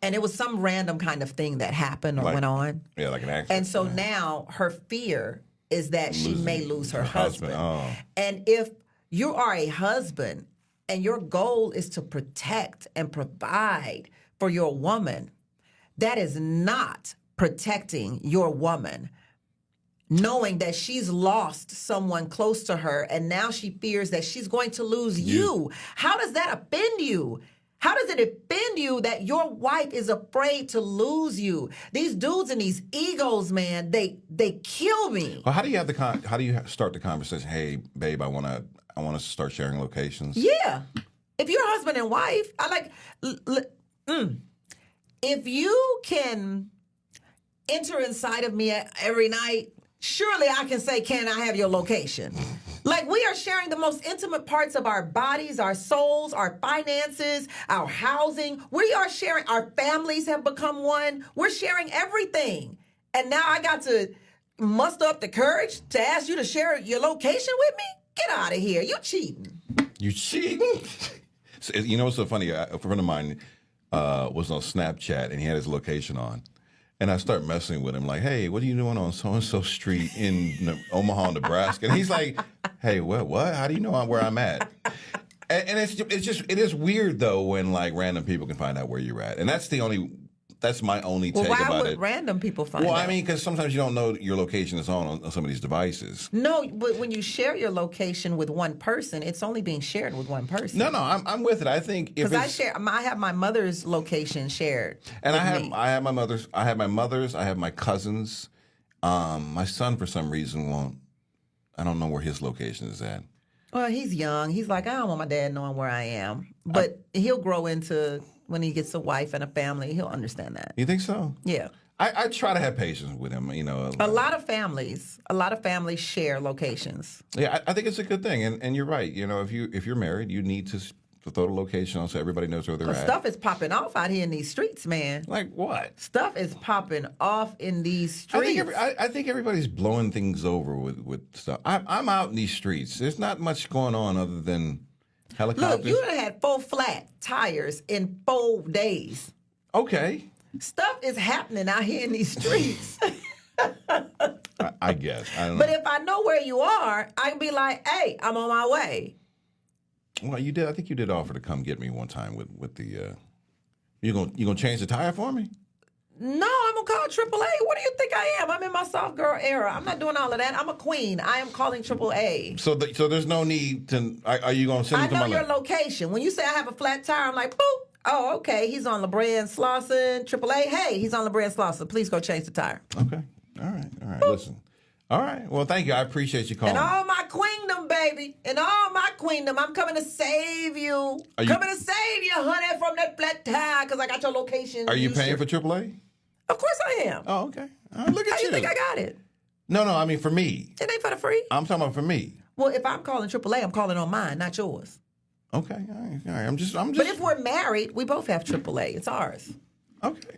And it was some random kind of thing that happened or went on. Yeah, like an accident. And so now her fear is that she may lose her husband. Oh. And if you are a husband and your goal is to protect and provide for your woman, that is not protecting your woman, knowing that she's lost someone close to her and now she fears that she's going to lose you. How does that offend you? How does it offend you that your wife is afraid to lose you? These dudes and these egos, man, they kill me. Well, how do you start the conversation? Hey, babe, I want us to start sharing locations. Yeah. If you're husband and wife, if you can enter inside of me every night, surely I can say, can I have your location? Like, we are sharing the most intimate parts of our bodies, our souls, our finances, our housing. We are sharing, our families have become one. We're sharing everything. And now I got to muster up the courage to ask you to share your location with me? Get out of here. You cheating. You cheating? So, what's so funny? A friend of mine was on Snapchat and he had his location on. And I start messing with him like, hey, what are you doing on so-and-so street in Omaha, Nebraska? And he's like, hey, what? How do you know where I'm at? And it is weird, though, when, like, random people can find out where you're at. And that's my only take about it. Why would random people find out? Well, I mean, because sometimes you don't know your location is on some of these devices. No, but when you share your location with one person, it's only being shared with one person. No, I'm with it. I think if because I have my mother's location shared, and I have my mother's. I have my cousins. My son, for some reason, won't. I don't know where his location is at. Well, he's young. He's like, I don't want my dad knowing where I am. But he'll grow into. When he gets a wife and a family, he'll understand that. You think so? Yeah. I try to have patience with him, A lot of families share locations. Yeah, I think it's a good thing, and you're right. If you're married, you need to throw the location on so everybody knows where they're at. Stuff is popping off out here in these streets, man. Like what? Stuff is popping off in these streets. I think everybody's blowing things over with stuff. I'm out in these streets. There's not much going on other than helicopters. Look, you done had 4 flat tires in 4 days. Okay. Stuff is happening out here in these streets. I guess. I don't know. But if I know where you are, I can be like, hey, I'm on my way. Well, you did. I think you did offer to come get me one time with the. You gonna change the tire for me? No, I'm gonna call AAA. What do you think I am? I'm in my soft girl era. I'm not doing all of that. I'm a queen. I am calling AAA. So there's no need to. Are you gonna send it to my? I know your location. When you say I have a flat tire, I'm like, boop. Oh, okay. He's on LeBron Slauson. AAA. Hey, he's on LeBron Slauson. Please go change the tire. Okay. All right. Boop. Listen. All right. Well, thank you. I appreciate you calling. And all my queendom, baby. And all my queendom. I'm coming to save you. Coming to save you, honey, from that flat tire because I got your location. Are you paying for AAA? Of course I am. Oh, okay. All right, look at How you think I got it? No, I mean for me. It ain't for the free. I'm talking about for me. Well, if I'm calling AAA, I'm calling on mine, not yours. Okay. All right. I'm just. But if we're married, we both have AAA. It's ours. Okay.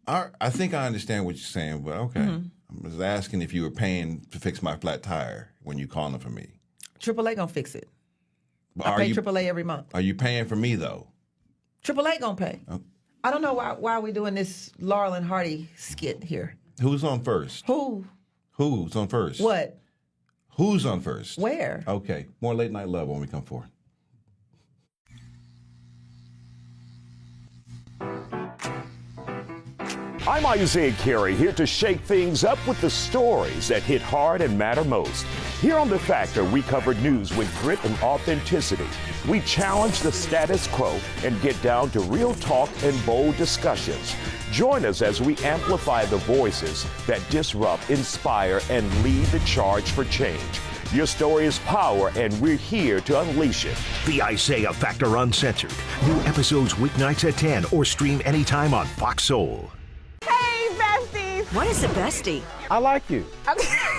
I think I understand what you're saying, but okay. Mm-hmm. I was asking if you were paying to fix my flat tire when you calling for me. AAA gonna fix it. I pay AAA every month. Are you paying for me though? AAA gonna pay. Oh. I don't know why are we doing this Laurel and Hardy skit here. Who's on first? Who's on first? What? Who's on first? Where? Okay. More late night love when we come forward. I'm Isaiah Carey, here to shake things up with the stories that hit hard and matter most. Here on The Factor, we cover news with grit and authenticity. We challenge the status quo and get down to real talk and bold discussions. Join us as we amplify the voices that disrupt, inspire, and lead the charge for change. Your story is power, and we're here to unleash it. The Isaiah Factor Uncensored. New episodes weeknights at 10 or stream anytime on Fox Soul. Hey, besties! What is a bestie? I like you.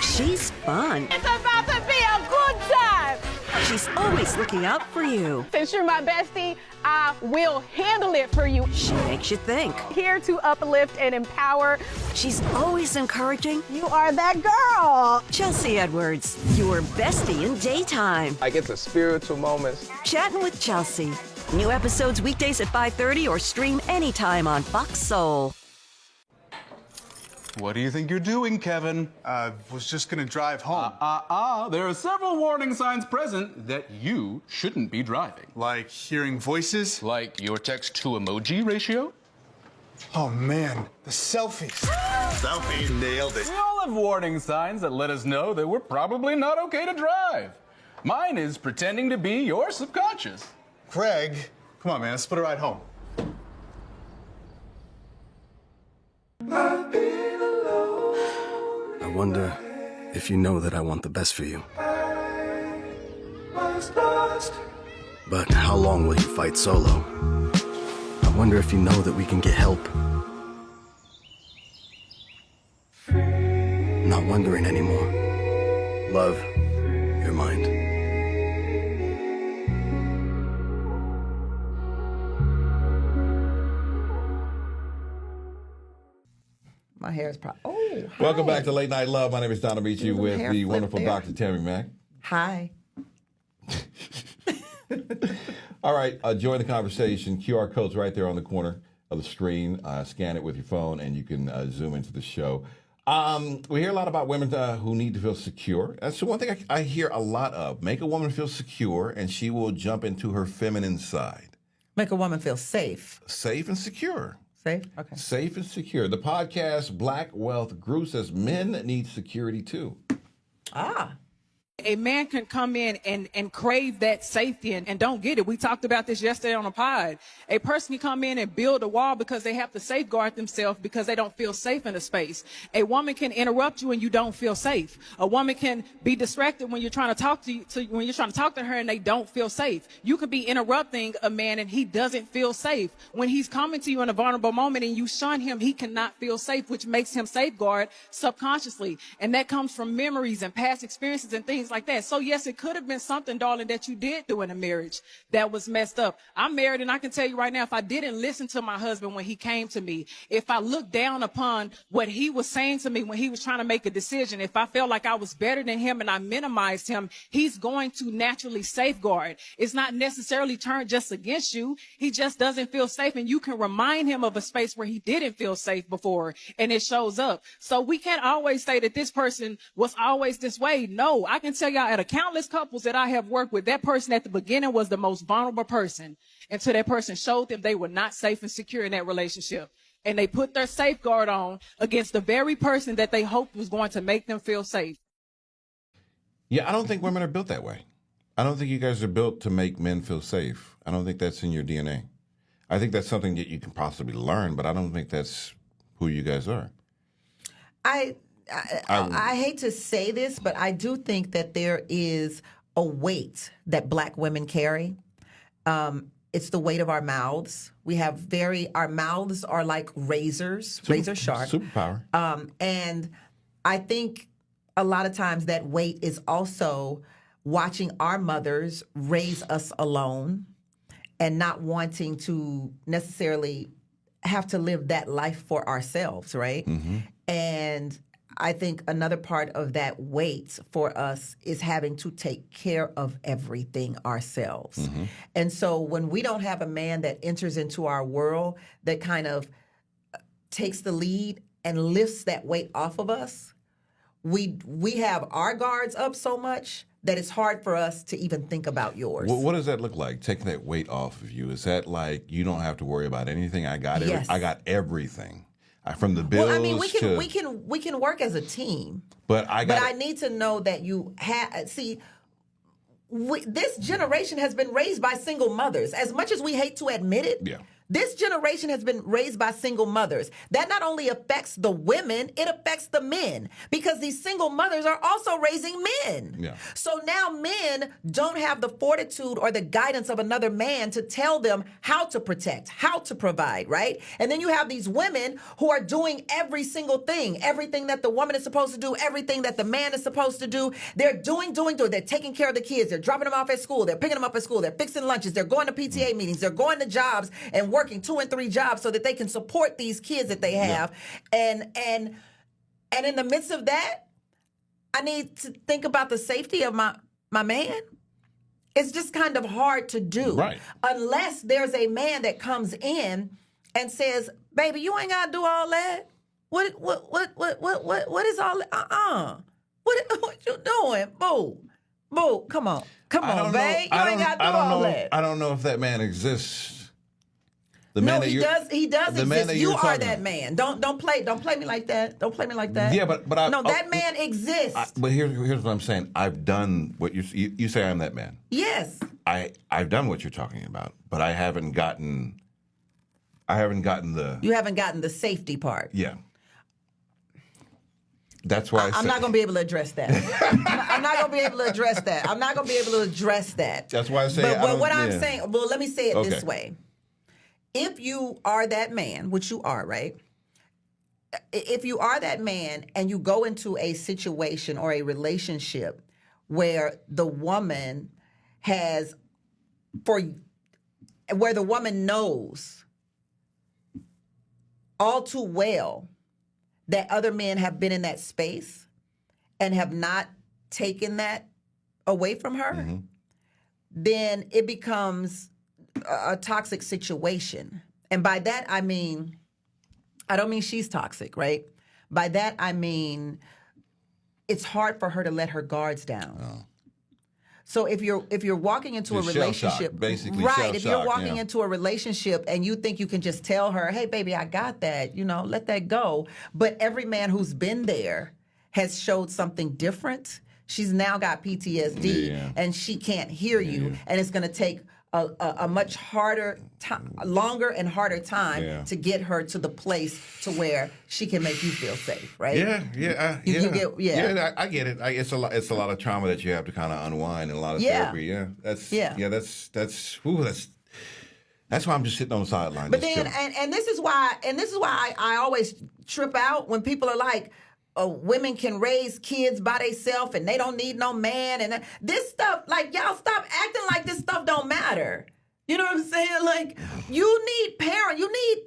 She's fun. It's about to be a good time! She's always looking out for you. Since you're my bestie, I will handle it for you. She makes you think. Here to uplift and empower. She's always encouraging. You are that girl. Chelsea Edwards, your bestie in daytime. I get the spiritual moments. Chatting with Chelsea. New episodes weekdays at 5:30 or stream anytime on Fox Soul. What do you think you're doing, Kevin? Was just gonna drive home. There are several warning signs present that you shouldn't be driving. Like hearing voices? Like your text-to-emoji ratio? Oh man, the selfies. Selfie, nailed it. We all have warning signs that let us know that we're probably not okay to drive. Mine is pretending to be your subconscious. Craig, come on, man, let's split a ride home. I wonder if you know that I want the best for you. But how long will you fight solo? I wonder if you know that we can get help. Not wondering anymore. Love, your mind. My hair is probably. Oh, hi. Welcome back to Late Night Love. My name is Don Amici with the wonderful Dr. Tammy Mack. Hi. All right, join the conversation. QR code's right there on the corner of the screen. Scan it with your phone, and you can zoom into the show. We hear a lot about women who need to feel secure. That's the one thing I hear a lot of. Make a woman feel secure, and she will jump into her feminine side. Make a woman feel safe. Safe and secure. Safe? Okay. Safe and secure. The podcast Black Wealth Grew says men need security too. Ah. A man can come in and crave that safety and don't get it. We talked about this yesterday on a pod. A person can come in and build a wall because they have to safeguard themselves because they don't feel safe in a space. A woman can interrupt you and you don't feel safe. A woman can be distracted when you're trying to talk to her and they don't feel safe. You could be interrupting a man and he doesn't feel safe. When he's coming to you in a vulnerable moment and you shun him, he cannot feel safe, which makes him safeguard subconsciously. And that comes from memories and past experiences and things things like that. So yes, it could have been something, darling, that you did do in a marriage that was messed up. I'm married, and I can tell you right now, if I didn't listen to my husband when he came to me, if I looked down upon what he was saying to me when he was trying to make a decision, if I felt like I was better than him and I minimized him, he's going to naturally safeguard. It's not necessarily turned just against you. He just doesn't feel safe, and you can remind him of a space where he didn't feel safe before, and it shows up. So we can't always say that this person was always this way. No, I can tell y'all, at a countless couples that I have worked with, that person at the beginning was the most vulnerable person until that person showed them they were not safe and secure in that relationship. And they put their safeguard on against the very person that they hoped was going to make them feel safe. Yeah, I don't think women are built that way. I don't think you guys are built to make men feel safe. I don't think that's in your DNA. I think that's something that you can possibly learn, but I don't think that's who you guys are. I hate to say this, but I do think that there is a weight that Black women carry. It's the weight of our mouths. Our mouths are like razors, razor sharp. Superpower. And I think a lot of times that weight is also watching our mothers raise us alone and not wanting to necessarily have to live that life for ourselves, right? Mm-hmm. And I think another part of that weight for us is having to take care of everything ourselves. Mm-hmm. And so when we don't have a man that enters into our world that kind of takes the lead and lifts that weight off of us, we have our guards up so much that it's hard for us to even think about yours. What does that look like, taking that weight off of you? Is that like you don't have to worry about anything? I got I got everything. From the bills. Well, I mean, we can work as a team. But I need to know that you have. See, this generation has been raised by single mothers. As much as we hate to admit it, this generation has been raised by single mothers. That not only affects the women, it affects the men, because these single mothers are also raising men. Yeah. So now men don't have the fortitude or the guidance of another man to tell them how to protect, how to provide, right? And then you have these women who are doing every single thing, everything that the woman is supposed to do, everything that the man is supposed to do. They're doing. They're taking care of the kids. They're dropping them off at school. They're picking them up at school. They're fixing lunches. They're going to PTA meetings. They're going to jobs and working 2 and 3 jobs so that they can support these kids that they have. And in the midst of that, I need to think about the safety of my man. It's just kind of hard to do. Right. Unless there's a man that comes in and says, baby, you ain't gotta do all that. What is all that? What you doing? Boo, come on, babe. You ain't gotta do all that. I don't know if that man exists. He does exist. You are that man. Don't play me like that. Don't play me like that. Yeah, but that man exists. But here's what I'm saying. I've done what you say. I'm that man. Yes. I've done what you're talking about, but I haven't gotten the. You haven't gotten the safety part. Yeah. That's why I'm not going to be able to address that. I'm not going to be able to address that. I'm not going to be able to address that. That's why I say. But what I'm saying, well, let me say it this way. If you are that man, which you are, right? If you are that man and you go into a situation or a relationship where the woman where the woman knows all too well that other men have been in that space and have not taken that away from her, then it becomes a toxic situation. And by that, I mean, I don't mean she's toxic, right? By that, I mean, it's hard for her to let her guards down. Oh. So if you're walking into a relationship, basically, right? If you're walking into a relationship and you think you can just tell her, "Hey, baby, I got that," let that go. But every man who's been there has showed something different. She's now got PTSD and she can't hear you, and it's going to take a much longer and harder time to get her to the place to where she can make you feel safe, right? I get it. It's a lot of trauma that you have to kind of unwind and a lot of therapy. That's why I'm just sitting on the sideline. But then, and this is why I always trip out when people are like, women can raise kids by themselves and they don't need no man. And this stuff, like, y'all stop acting like this stuff don't matter. You know what I'm saying? Like, you need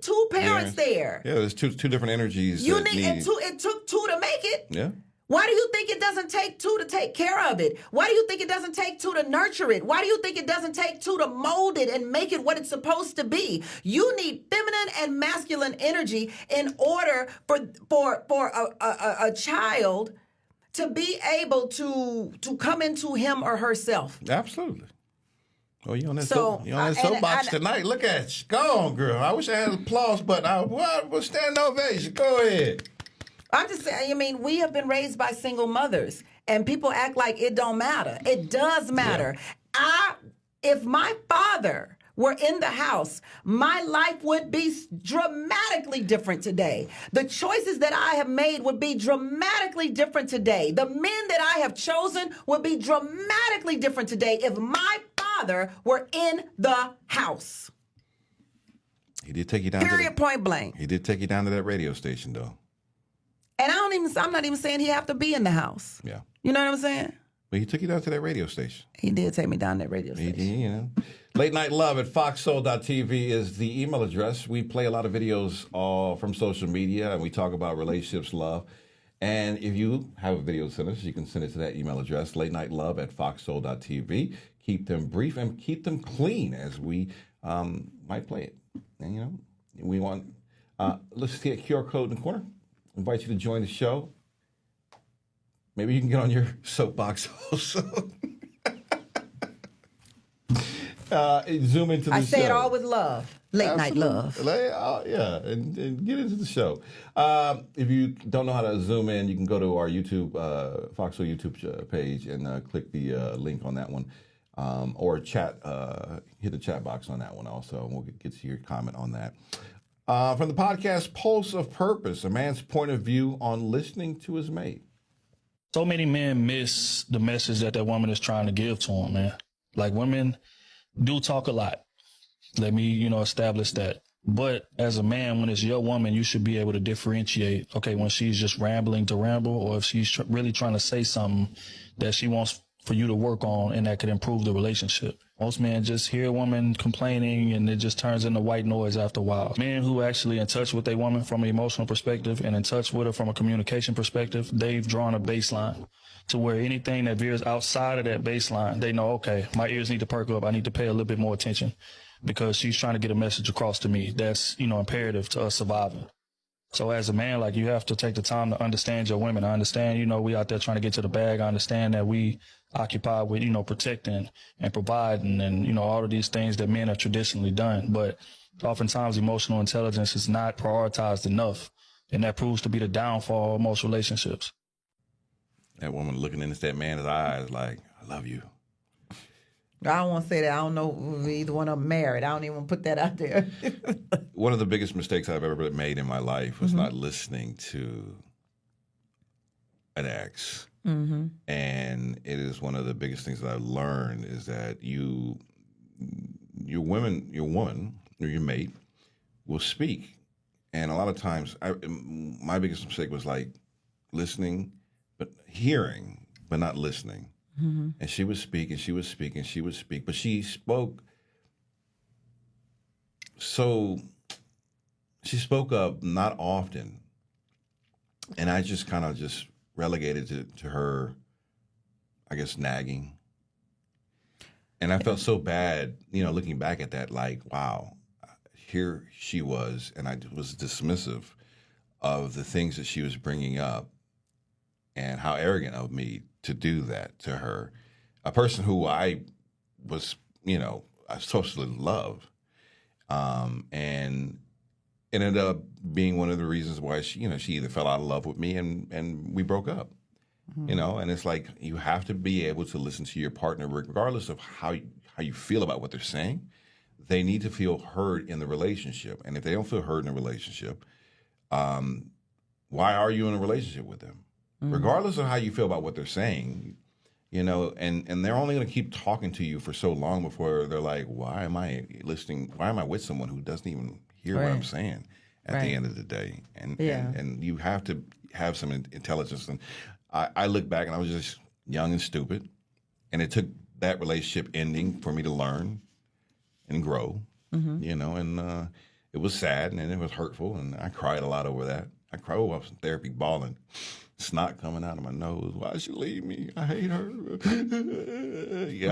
two parents there. Yeah, there's two different energies. And it took two to make it. Yeah. Why do you think it doesn't take two to take care of it? Why do you think it doesn't take two to nurture it? Why do you think it doesn't take two to mold it and make it what it's supposed to be? You need feminine and masculine energy in order for a child to be able to come into him or herself. Absolutely. Oh, you on that soapbox tonight? Look at you. Go on, girl. I wish I had an applause button. I would stand ovation. Go ahead. I'm just saying, I mean, we have been raised by single mothers, and people act like it don't matter. It does matter. Yeah. If my father were in the house, my life would be dramatically different today. The choices that I have made would be dramatically different today. The men that I have chosen would be dramatically different today if my father were in the house. He did take you down. Period, point blank. He did take you down to that radio station, though. And I'm not even saying he have to be in the house. Yeah. You know what I'm saying? But he took you down to that radio station. He did take me down that radio station. You know. Late Night Love at foxsoul.tv is the email address. We play a lot of videos from social media, and we talk about relationships, love. And if you have a video to send us, you can send it to that email address, late night love at foxsoul.tv. Keep them brief and keep them clean as we might play it. And, you know, we want, let's see a QR code in the corner. Invite you to join the show. Maybe you can get on your soapbox also. Zoom into the show. I say it all with love. Late night love. Yeah, and get into the show. If you don't know how to zoom in, you can go to our YouTube, Foxhole YouTube page and click the link on that one. Or chat, hit the chat box on that one also, and we'll get to your comment on that. From the podcast Pulse of Purpose, a man's point of view on listening to his mate. So many men miss the message that woman is trying to give to them, man. Like, women do talk a lot. Let me, establish that. But as a man, when it's your woman, you should be able to differentiate, okay, when she's just rambling to ramble, or if she's really trying to say something that she wants for you to work on and that could improve the relationship. Most men just hear a woman complaining and it just turns into white noise after a while. Men who actually in touch with their woman from an emotional perspective and in touch with her from a communication perspective, they've drawn a baseline to where anything that veers outside of that baseline, they know, okay, my ears need to perk up. I need to pay a little bit more attention because she's trying to get a message across to me. That's, imperative to us surviving. So as a man, like, you have to take the time to understand your women. I understand, we out there trying to get to the bag. I understand that we occupy with, protecting and providing and, all of these things that men have traditionally done. But oftentimes emotional intelligence is not prioritized enough. And that proves to be the downfall of most relationships. That woman looking into that man's eyes like, I love you. I don't want to say that. I don't know if either one of them married. I don't even want to put that out there. One of the biggest mistakes I've ever made in my life was not listening to an ex. Mm-hmm. And it is one of the biggest things that I've learned is that your woman, or your mate, will speak. And a lot of times, my biggest mistake was like listening, but hearing, but not listening. Mm-hmm. And she would speak, and she would speak, and she would speak. But she spoke up not often. And I just kind of just relegated to her, I guess, nagging. And I felt so bad, looking back at that, like, wow, here she was. And I was dismissive of the things that she was bringing up and how arrogant of me to do that to her, a person who I was, I socially loved, and it ended up being one of the reasons why she either fell out of love with me and we broke up, and it's like you have to be able to listen to your partner regardless of how you feel about what they're saying. They need to feel heard in the relationship, and if they don't feel heard in the relationship, why are you in a relationship with them? Regardless of how you feel about what they're saying, and they're only going to keep talking to you for so long before they're like, why am I listening? Why am I with someone who doesn't even hear what I'm saying? at the end of the day. And you have to have some intelligence. And I look back and I was just young and stupid. And it took that relationship ending for me to learn and grow, you know, and it was sad and it was hurtful. And I cried a lot over that. I cried. I was in therapy bawling. Snot coming out of my nose. Why'd she leave me? I hate her. You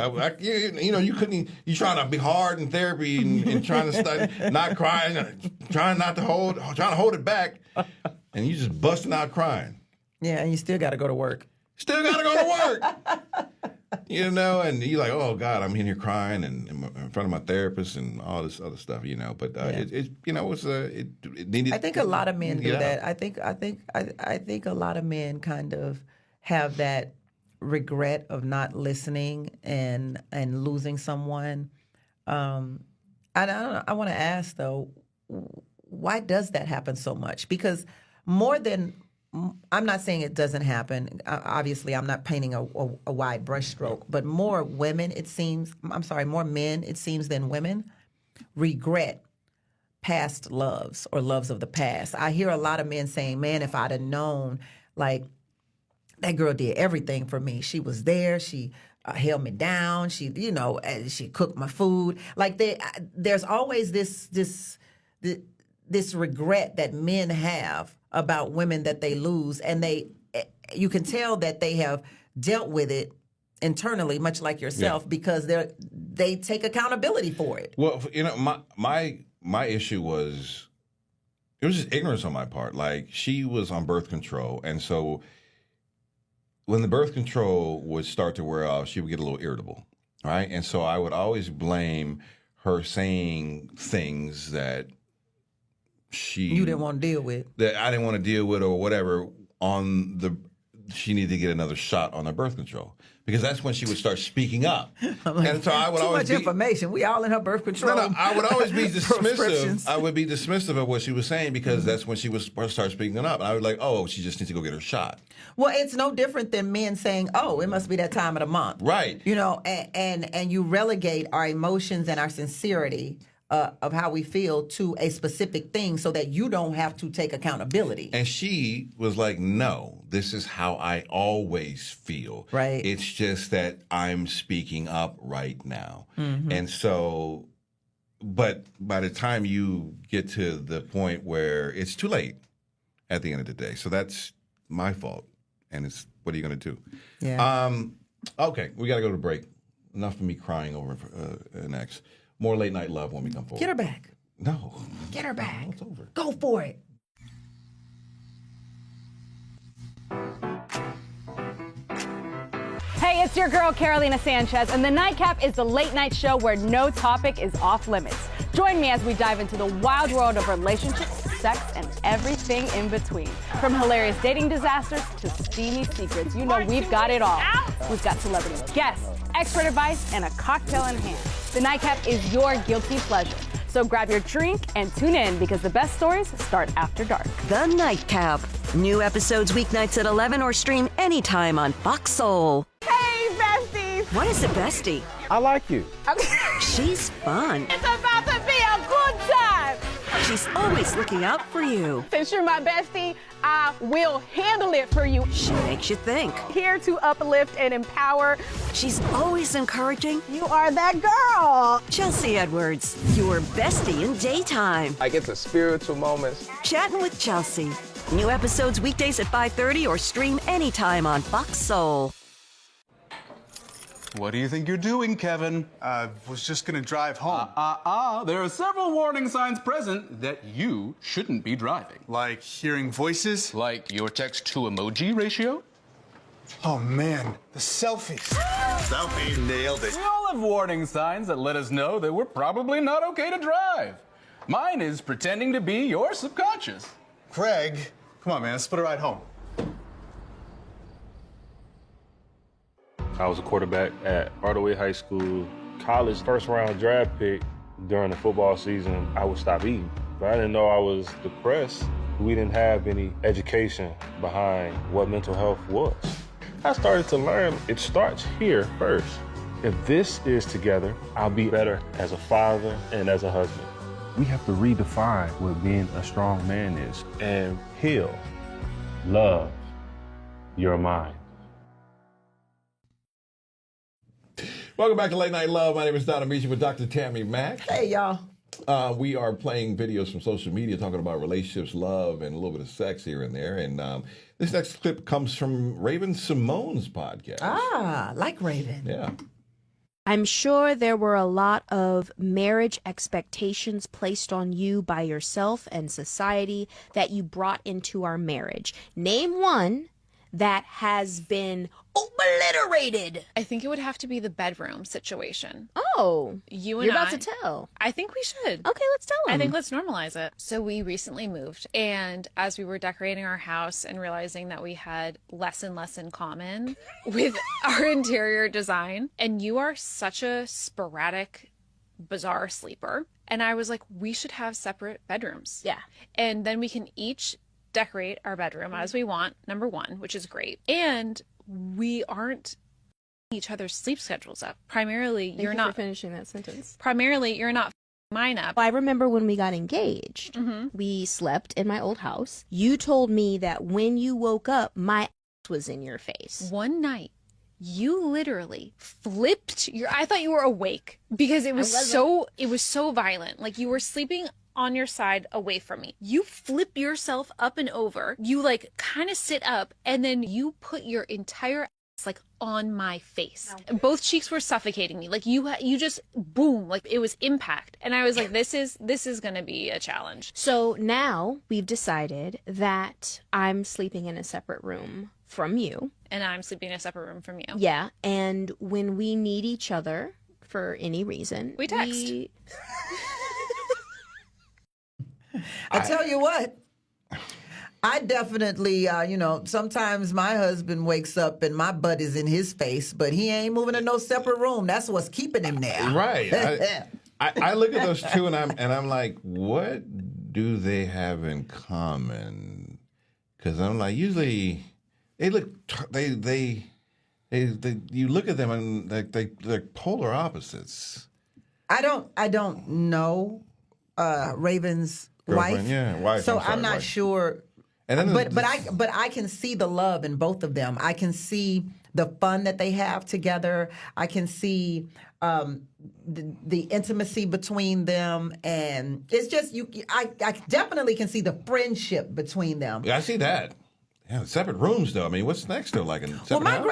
know, you couldn't. You trying to be hard in therapy and trying to study, not crying, trying to hold it back, and you just busting out crying. Yeah, and you still got to go to work. Still got to go to work. You know, and you're like, oh God, I'm in here crying and in front of my therapist and all this other stuff. You know, but it you know, it needed. I think a lot of men do that. I think a lot of men kind of have that regret of not listening and losing someone. I want to ask though, why does that happen so much? Because I'm not saying it doesn't happen. Obviously, I'm not painting a wide brushstroke, but more men, it seems, than women regret past loves or loves of the past. I hear a lot of men saying, man, if I'd have known, like, that girl did everything for me. She was there. She held me down. She, you know, she cooked my food. Like, there's always this regret that men have about women that they lose, and you can tell that they have dealt with it internally, much like yourself, because they take accountability for it. Well, you know, my issue was, it was just ignorance on my part. Like, she was on birth control, and so when the birth control would start to wear off, she would get a little irritable, right? And so I would always blame her saying things that you didn't want to deal with, that I didn't want to deal with, or whatever. She needed to get another shot on her birth control, because that's when she would start speaking up. Like, and so I would too always much information. We all in her birth control. No, I would always be dismissive. Prescriptions. I would be dismissive of what she was saying, because that's when she would start speaking up, and I would be like, oh, she just needs to go get her shot. Well, it's no different than men saying, oh, it must be that time of the month, right? You know, and you relegate our emotions and our sincerity of how we feel to a specific thing, so that you don't have to take accountability. And she was like, no, this is how I always feel. Right. It's just that I'm speaking up right now. Mm-hmm. And so, but by the time you get to the point where it's too late at the end of the day. So that's my fault. And it's, what are you going to do? Yeah. Okay, we got to go to break. Enough of me crying over an ex. More late night love when we come forward. Get her back. No. Get her back. No, it's over. Go for it. Hey, it's your girl, Carolina Sanchez, and The Nightcap is the late night show where no topic is off limits. Join me as we dive into the wild world of relationships, sex, and everything in between. From hilarious dating disasters to steamy secrets, you know we've got it all. We've got celebrity guests, expert advice, and a cocktail in hand. The Nightcap is your guilty pleasure. So grab your drink and tune in, because the best stories start after dark. The Nightcap. New episodes weeknights at 11 or stream anytime on Fox Soul. Hey, besties! What is a bestie? I like you. She's fun. It's about to be a good time! She's always looking out for you. Since you're my bestie, I will handle it for you. She makes you think. Here to uplift and empower. She's always encouraging. You are that girl. Chelsea Edwards, your bestie in daytime. I get the spiritual moments. Chatting with Chelsea. New episodes weekdays at 5:30 or stream anytime on Fox Soul. What do you think you're doing, Kevin? Was just gonna drive home. There are several warning signs present that you shouldn't be driving. Like hearing voices? Like your text-to-emoji ratio? Oh man, the selfies. Selfie. Nailed it. We all have warning signs that let us know that we're probably not okay to drive. Mine is pretending to be your subconscious. Craig, come on, man, let's split a ride home. I was a quarterback at Hardaway High School. College first-round draft pick. During the football season, I would stop eating. But I didn't know I was depressed. We didn't have any education behind what mental health was. I started to learn it starts here first. If this is together, I'll be better as a father and as a husband. We have to redefine what being a strong man is and heal, love your mind. Welcome back to Late Night Love. My name is Don Amici with Dr. Tammy Mack. Hey, y'all. We are playing videos from social media talking about relationships, love, and a little bit of sex here and there. And this next clip comes from Raven Simone's podcast. Ah, like Raven. Yeah. I'm sure there were a lot of marriage expectations placed on you by yourself and society that you brought into our marriage. Name one that has been obliterated. I think it would have to be the bedroom situation. Oh, you're about to tell. I think we should. Okay, let's tell them. I think let's normalize it. So we recently moved, and as we were decorating our house and realizing that we had less and less in common with our interior design, and you are such a sporadic, bizarre sleeper, and I was like, we should have separate bedrooms. Yeah. And then we can each decorate our bedroom as we want, number one, which is great. And we aren't each other's sleep schedules up. Primarily, Thank you're you not for finishing that sentence. Primarily, you're not mine up. I remember when we got engaged, we slept in my old house. You told me that when you woke up, my ass was in your face. One night, you literally flipped I thought you were awake because it was so violent. Like you were sleeping on your side away from me. You flip yourself up and over. You like kind of sit up and then you put your entire ass like on my face. And both cheeks were suffocating me. Like you just boom, like it was impact. And I was like, this is going to be a challenge. So now we've decided that I'm sleeping in a separate room from you. And I'm sleeping in a separate room from you. Yeah. And when we need each other for any reason, we text. I tell you what, I definitely, sometimes my husband wakes up and my butt is in his face, but he ain't moving to no separate room. That's what's keeping him there. Right. I look at those two and I'm like, what do they have in common? Because I'm like, usually they look, you look at them and they're polar opposites. I don't know Raven's Girlfriend, wife. Yeah, wife. So I'm not wife. sure. And then but I can see the love in both of them. I can see the fun that they have together. I can see the intimacy between them, and it's just I definitely can see the friendship between them. Yeah, I see that. Yeah, separate rooms though. I mean, what's next though? Like in separate my house?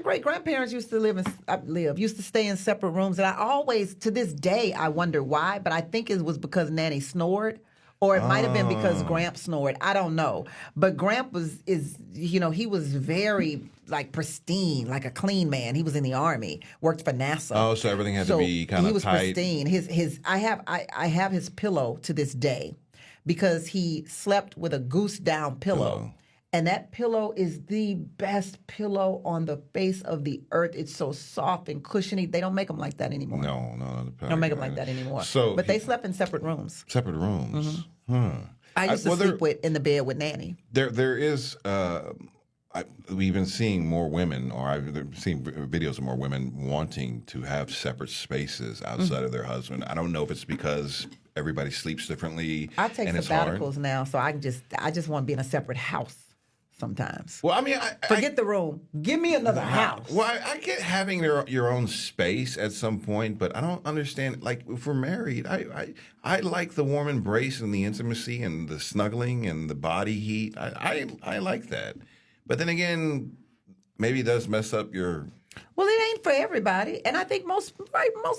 great grandparents used to stay in separate rooms, and I always, to this day, I wonder why. But I think it was because Nanny snored, or it might have been because Gramp snored. I don't know. But Gramp he was very like pristine, like a clean man. He was in the Army, worked for NASA. Oh, so everything had to be kind of tight. He was pristine. I have his pillow to this day because he slept with a goose down pillow. And that pillow is the best pillow on the face of the earth. It's so soft and cushiony. They don't make them like that anymore. No. They don't make them like that anymore. So, but they slept in separate rooms. Separate rooms. I used to sleep in the bed with Nanny. There is. We've been seeing more women, or I've seen videos of more women wanting to have separate spaces outside of their husband. I don't know if it's because everybody sleeps differently. I take and it's hard. sabbaticals now, so I just want to be in a separate house. Sometimes. Well, I mean, forget the room. Give me another house. Well, I get having your own space at some point, but I don't understand. Like, if we're married, I like the warm embrace and the intimacy and the snuggling and the body heat. I like that. But then again, maybe it does mess up your. Well, it ain't for everybody, and I think most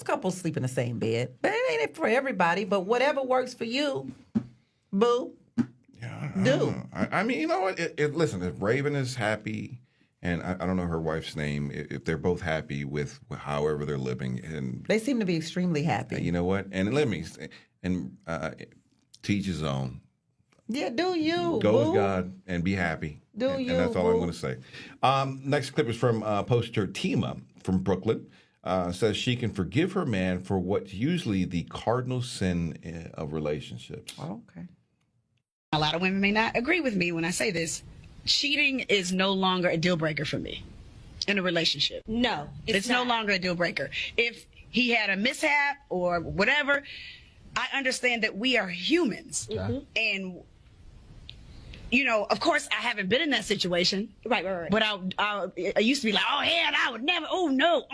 couples sleep in the same bed. But it ain't for everybody. But whatever works for you, boo. I mean, you know what? Listen, if Raven is happy, and I don't know her wife's name, if they're both happy with however they're living, and they seem to be extremely happy. You know what? And teach his own. Yeah, do you go with God and be happy. And that's all I'm going to say. Next clip is from poster Tima from Brooklyn. Says she can forgive her man for what's usually the cardinal sin of relationships. Oh, okay. A lot of women may not agree with me when I say this. Cheating is no longer a deal breaker for me in a relationship. No, it's no longer a deal breaker. If he had a mishap or whatever, I understand that we are humans. And, of course, I haven't been in that situation. Right. But I used to be like, oh, hell, I would never, oh, no.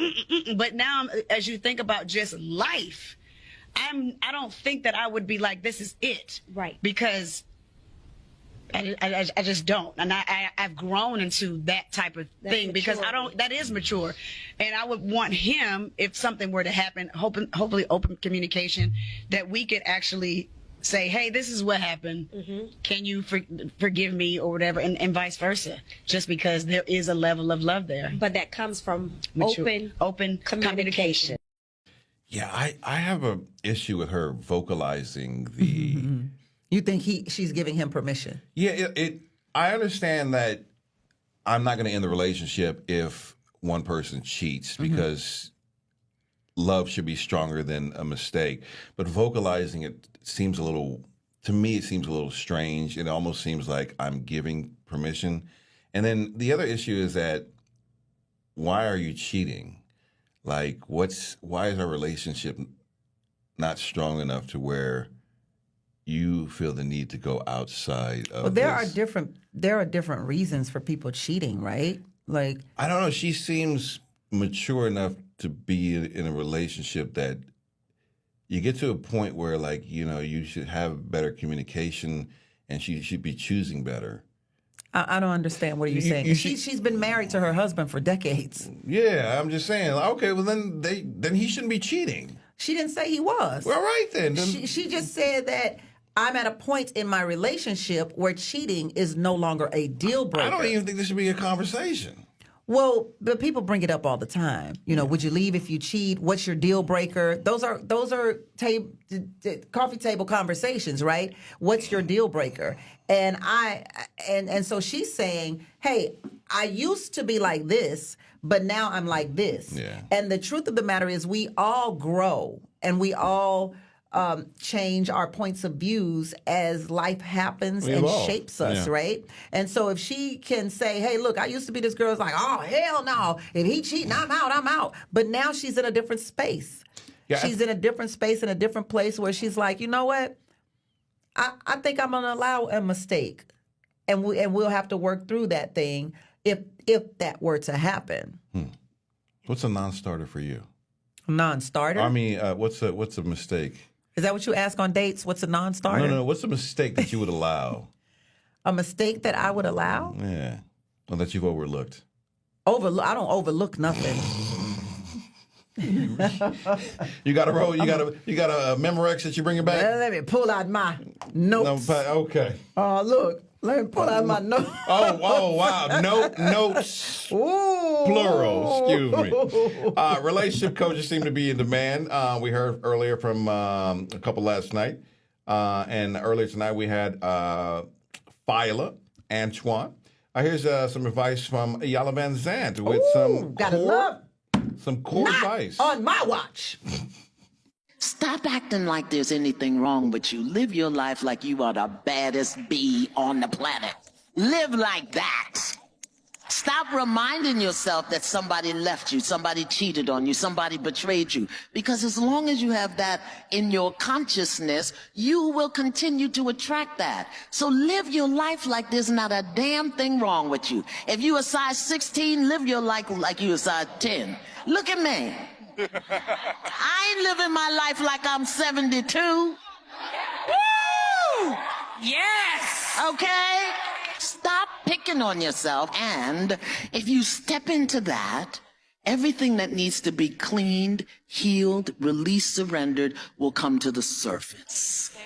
But now, as you think about just life, I don't think that I would be like, this is it. Right. Because I just don't. And I've grown into that type of thing because that is mature. And I would want him, if something were to happen, hopefully open communication, that we could actually say, hey, this is what happened. Can you forgive me or whatever, and vice versa, just because there is a level of love there. But that comes from open communication. Yeah, I have an issue with her vocalizing the... You think she's giving him permission? Yeah, I understand that I'm not going to end the relationship if one person cheats because love should be stronger than a mistake. But vocalizing it seems a little, to me, it seems a little strange. It almost seems like I'm giving permission. And then the other issue is that why are you cheating? Like, why is our relationship not strong enough to where you feel the need to go outside of Well, there are different reasons for people cheating, right? Like, I don't know. She seems mature enough to be in a relationship that you get to a point where, like, you should have better communication, and she should be choosing better. I don't understand. What are you saying? She's been married to her husband for decades. Yeah, I'm just saying. Okay, well then he shouldn't be cheating. She didn't say he was. Well, right then. She just said that I'm at a point in my relationship where cheating is no longer a deal breaker. I don't even think this should be a conversation. Well, but people bring it up all the time. Would you leave if you cheat? What's your deal breaker? Those are coffee table conversations, right? What's your deal breaker? And so she's saying, hey, I used to be like this, but now I'm like this. Yeah. And the truth of the matter is we all grow and we all change our points of views as life happens and shapes us, right? And so if she can say, hey, look, I used to be this girl, it's like, oh, hell no. If he cheating, I'm out. But now she's in a different space. Yeah, she's in a different space, in a different place where she's like, you know what? I think I'm going to allow a mistake. And we'll have to work through that thing if that were to happen. What's a non-starter for you? Non-starter? I mean, what's a mistake? Is that what you ask on dates? What's a non-starter? No. What's a mistake that you would allow? A mistake that I would allow? Yeah. Or that you've overlooked? I don't overlook nothing. You got a roll? You got a Memorex that you bringing back? Let me pull out my notes. No, okay. Oh, look. Let me pull out my notes. Oh, wow. Notes. Ooh. Plural. Excuse me. Relationship coaches seem to be in demand. We heard earlier from a couple last night. And earlier tonight we had Fila Antwine. Here's some advice from Yala Van Zandt with some core advice. On my watch. Stop acting like there's anything wrong with you. Live your life like you are the baddest bee on the planet. Live like that. Stop reminding yourself that somebody left you, somebody cheated on you, somebody betrayed you. Because as long as you have that in your consciousness, you will continue to attract that. So live your life like there's not a damn thing wrong with you. If you a size 16, live your life like you a size 10. Look at me. I ain't living my life like I'm 72. Woo! Yes! Okay? Stop picking on yourself, and if you step into that, everything that needs to be cleaned, healed, released, surrendered will come to the surface.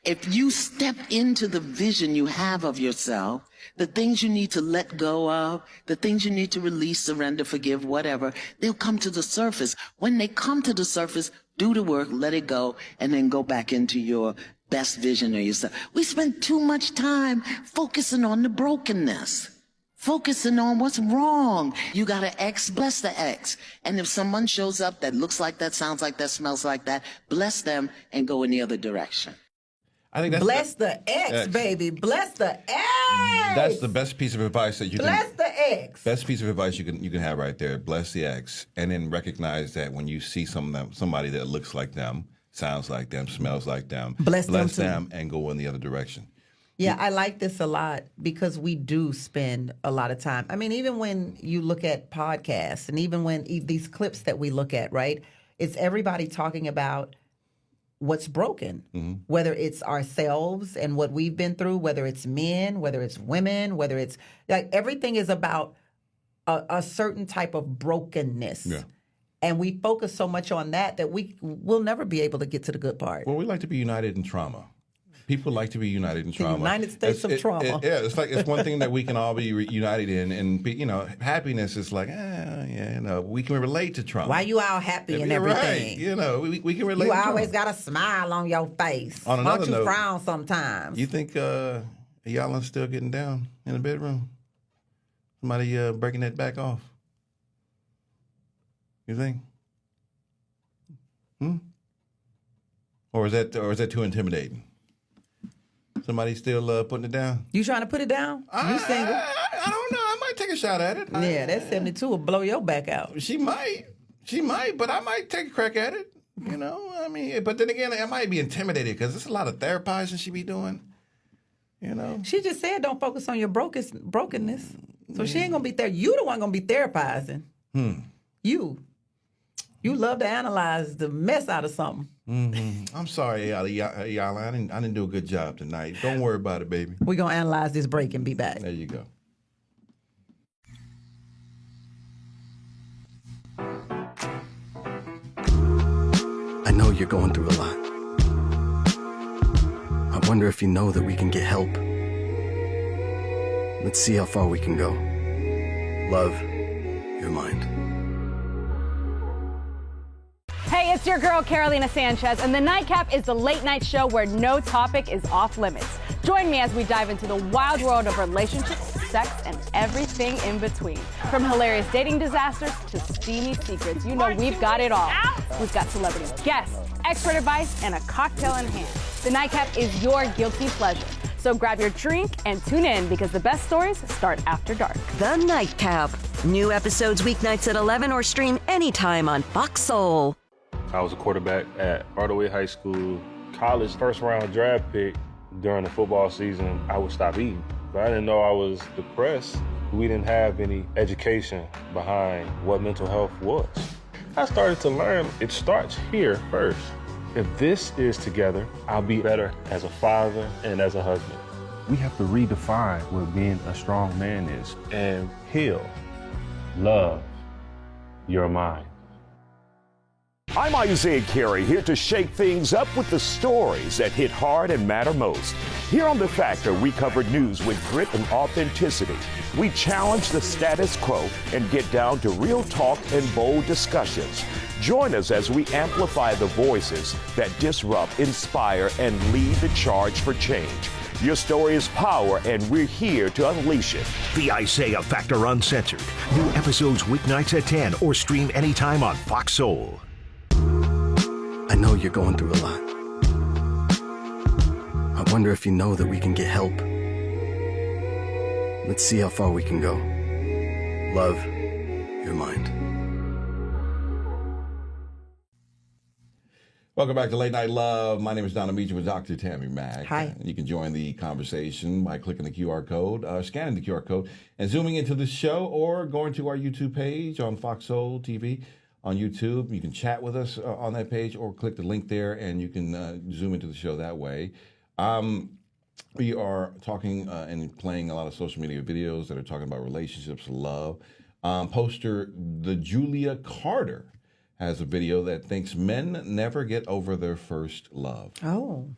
If you step into the vision you have of yourself, the things you need to let go of, the things you need to release, surrender, forgive, whatever, they'll come to the surface. When they come to the surface, do the work, let it go, and then go back into your best vision of yourself. We spend too much time focusing on the brokenness, focusing on what's wrong. You got an ex, bless the ex. And if someone shows up that looks like that, sounds like that, smells like that, bless them and go in the other direction. I think that's bless the ex, baby. Bless the ex. That's the best piece of advice that you bless can. Bless the ex. Best piece of advice you can have right there. Bless the ex, and then recognize that when you see somebody that looks like them, sounds like them, smells like them. Bless them and go in the other direction. Yeah, I like this a lot because we do spend a lot of time. I mean, even when you look at podcasts and even when these clips that we look at, right? It's everybody talking about what's broken, whether it's ourselves and what we've been through, whether it's men, whether it's women, whether it's like everything is about a certain type of brokenness. Yeah. And we focus so much on that we'll never be able to get to the good part. Well, we like to be united in trauma. People like to be united in trauma. United States of trauma. It's one thing that we can all be united in, and happiness is like, we can relate to trauma. Why you all happy and everything? Right. We can relate. You to always trauma. got a smile on your face. On Why another don't you note, frown sometimes? You think y'all are still getting down in the bedroom? Somebody breaking that back off? You think? Or is that too intimidating? Somebody still putting it down? You trying to put it down? You single? I don't know. I might take a shot at it. Yeah, that 72 will blow your back out. She might, but I might take a crack at it. I mean, but then again, I might be intimidated because there's a lot of therapizing she be doing. She just said don't focus on your brokenness. So she ain't gonna be there. You the one gonna be therapizing. You love to analyze the mess out of something. I'm sorry, y'all. I didn't do a good job tonight. Don't worry about it, baby. We're gonna analyze this break and be back. There you go. I know you're going through a lot. I wonder if you know that we can get help. Let's see how far we can go. Love, your mind. Hey, it's your girl, Carolina Sanchez, and The Nightcap is the late night show where no topic is off limits. Join me as we dive into the wild world of relationships, sex, and everything in between. From hilarious dating disasters to steamy secrets, we've got it all. We've got celebrity guests, expert advice, and a cocktail in hand. The Nightcap is your guilty pleasure. So grab your drink and tune in because the best stories start after dark. The Nightcap. New episodes weeknights at 11 or stream anytime on Fox Soul. I was a quarterback at Hardaway High School. College first round draft pick. During the football season, I would stop eating. But I didn't know I was depressed. We didn't have any education behind what mental health was. I started to learn it starts here first. If this is together, I'll be better as a father and as a husband. We have to redefine what being a strong man is and heal, love your mind. I'm Isaiah Carey, here to shake things up with the stories that hit hard and matter most. Here on The Factor, we cover news with grit and authenticity. We challenge the status quo and get down to real talk and bold discussions. Join us as we amplify the voices that disrupt, inspire, and lead the charge for change. Your story is power, and we're here to unleash it. The Isaiah Factor Uncensored. New episodes weeknights at 10 or stream anytime on Fox Soul. I know you're going through a lot. I wonder if you know that we can get help. Let's see how far we can go. Love, your mind. Welcome back to Late Night Love. My name is Donna Meacham with Dr. Tammy Mack. Hi. And you can join the conversation by clicking the QR code, scanning the QR code, and zooming into the show, or going to our YouTube page on Fox Soul TV on YouTube. You can chat with us on that page, or click the link there, and you can zoom into the show that way. We are talking and playing a lot of social media videos that are talking about relationships, love. Poster the Julia Carter has a video that thinks men never get over their first love. Oh.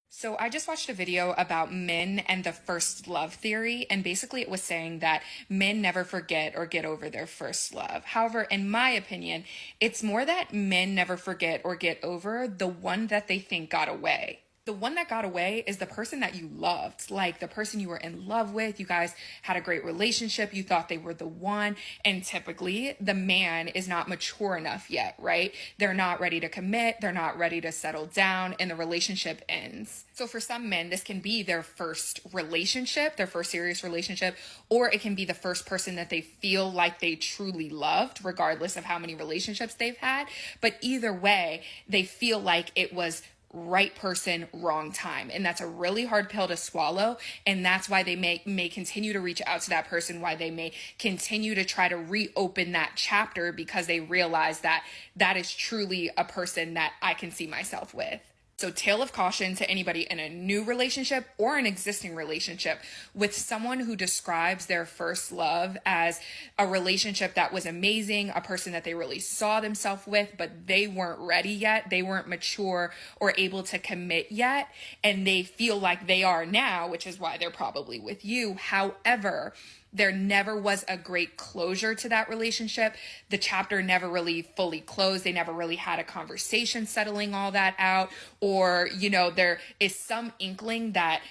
So I just watched a video about men and the first love theory, and basically it was saying that men never forget or get over their first love. However, in my opinion, it's more that men never forget or get over the one that they think got away. The one that got away is the person that you loved, like the person you were in love with. You guys had a great relationship. You thought they were the one. And typically the man is not mature enough yet, right? They're not ready to commit. They're not ready to settle down, and the relationship ends. So for some men, this can be their first relationship, their first serious relationship, or it can be the first person that they feel like they truly loved, regardless of how many relationships they've had. But either way, they feel like it was right person, wrong time. And that's a really hard pill to swallow. And that's why they may continue to reach out to that person, why they may continue to try to reopen that chapter, because they realize that that is truly a person that I can see myself with. So tale of caution to anybody in a new relationship or an existing relationship with someone who describes their first love as a relationship that was amazing, a person that they really saw themselves with, but they weren't ready yet. They weren't mature or able to commit yet. And they feel like they are now, which is why they're probably with you. However, there never was a great closure to that relationship. The chapter never really fully closed. They never really had a conversation settling all that out. Or, you know, there is some inkling that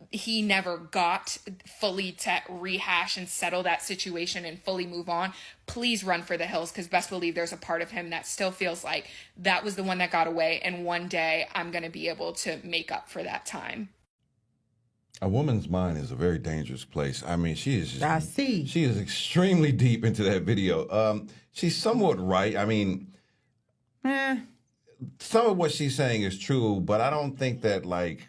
he never got fully to rehash and settle that situation and fully move on. Please run for the hills, because best believe there's a part of him that still feels like that was the one that got away. And one day I'm going to be able to make up for that time. A woman's mind is a very dangerous place. I mean, she is. I see. She is extremely deep into that video. She's somewhat right. I mean, some of what she's saying is true, but I don't think that like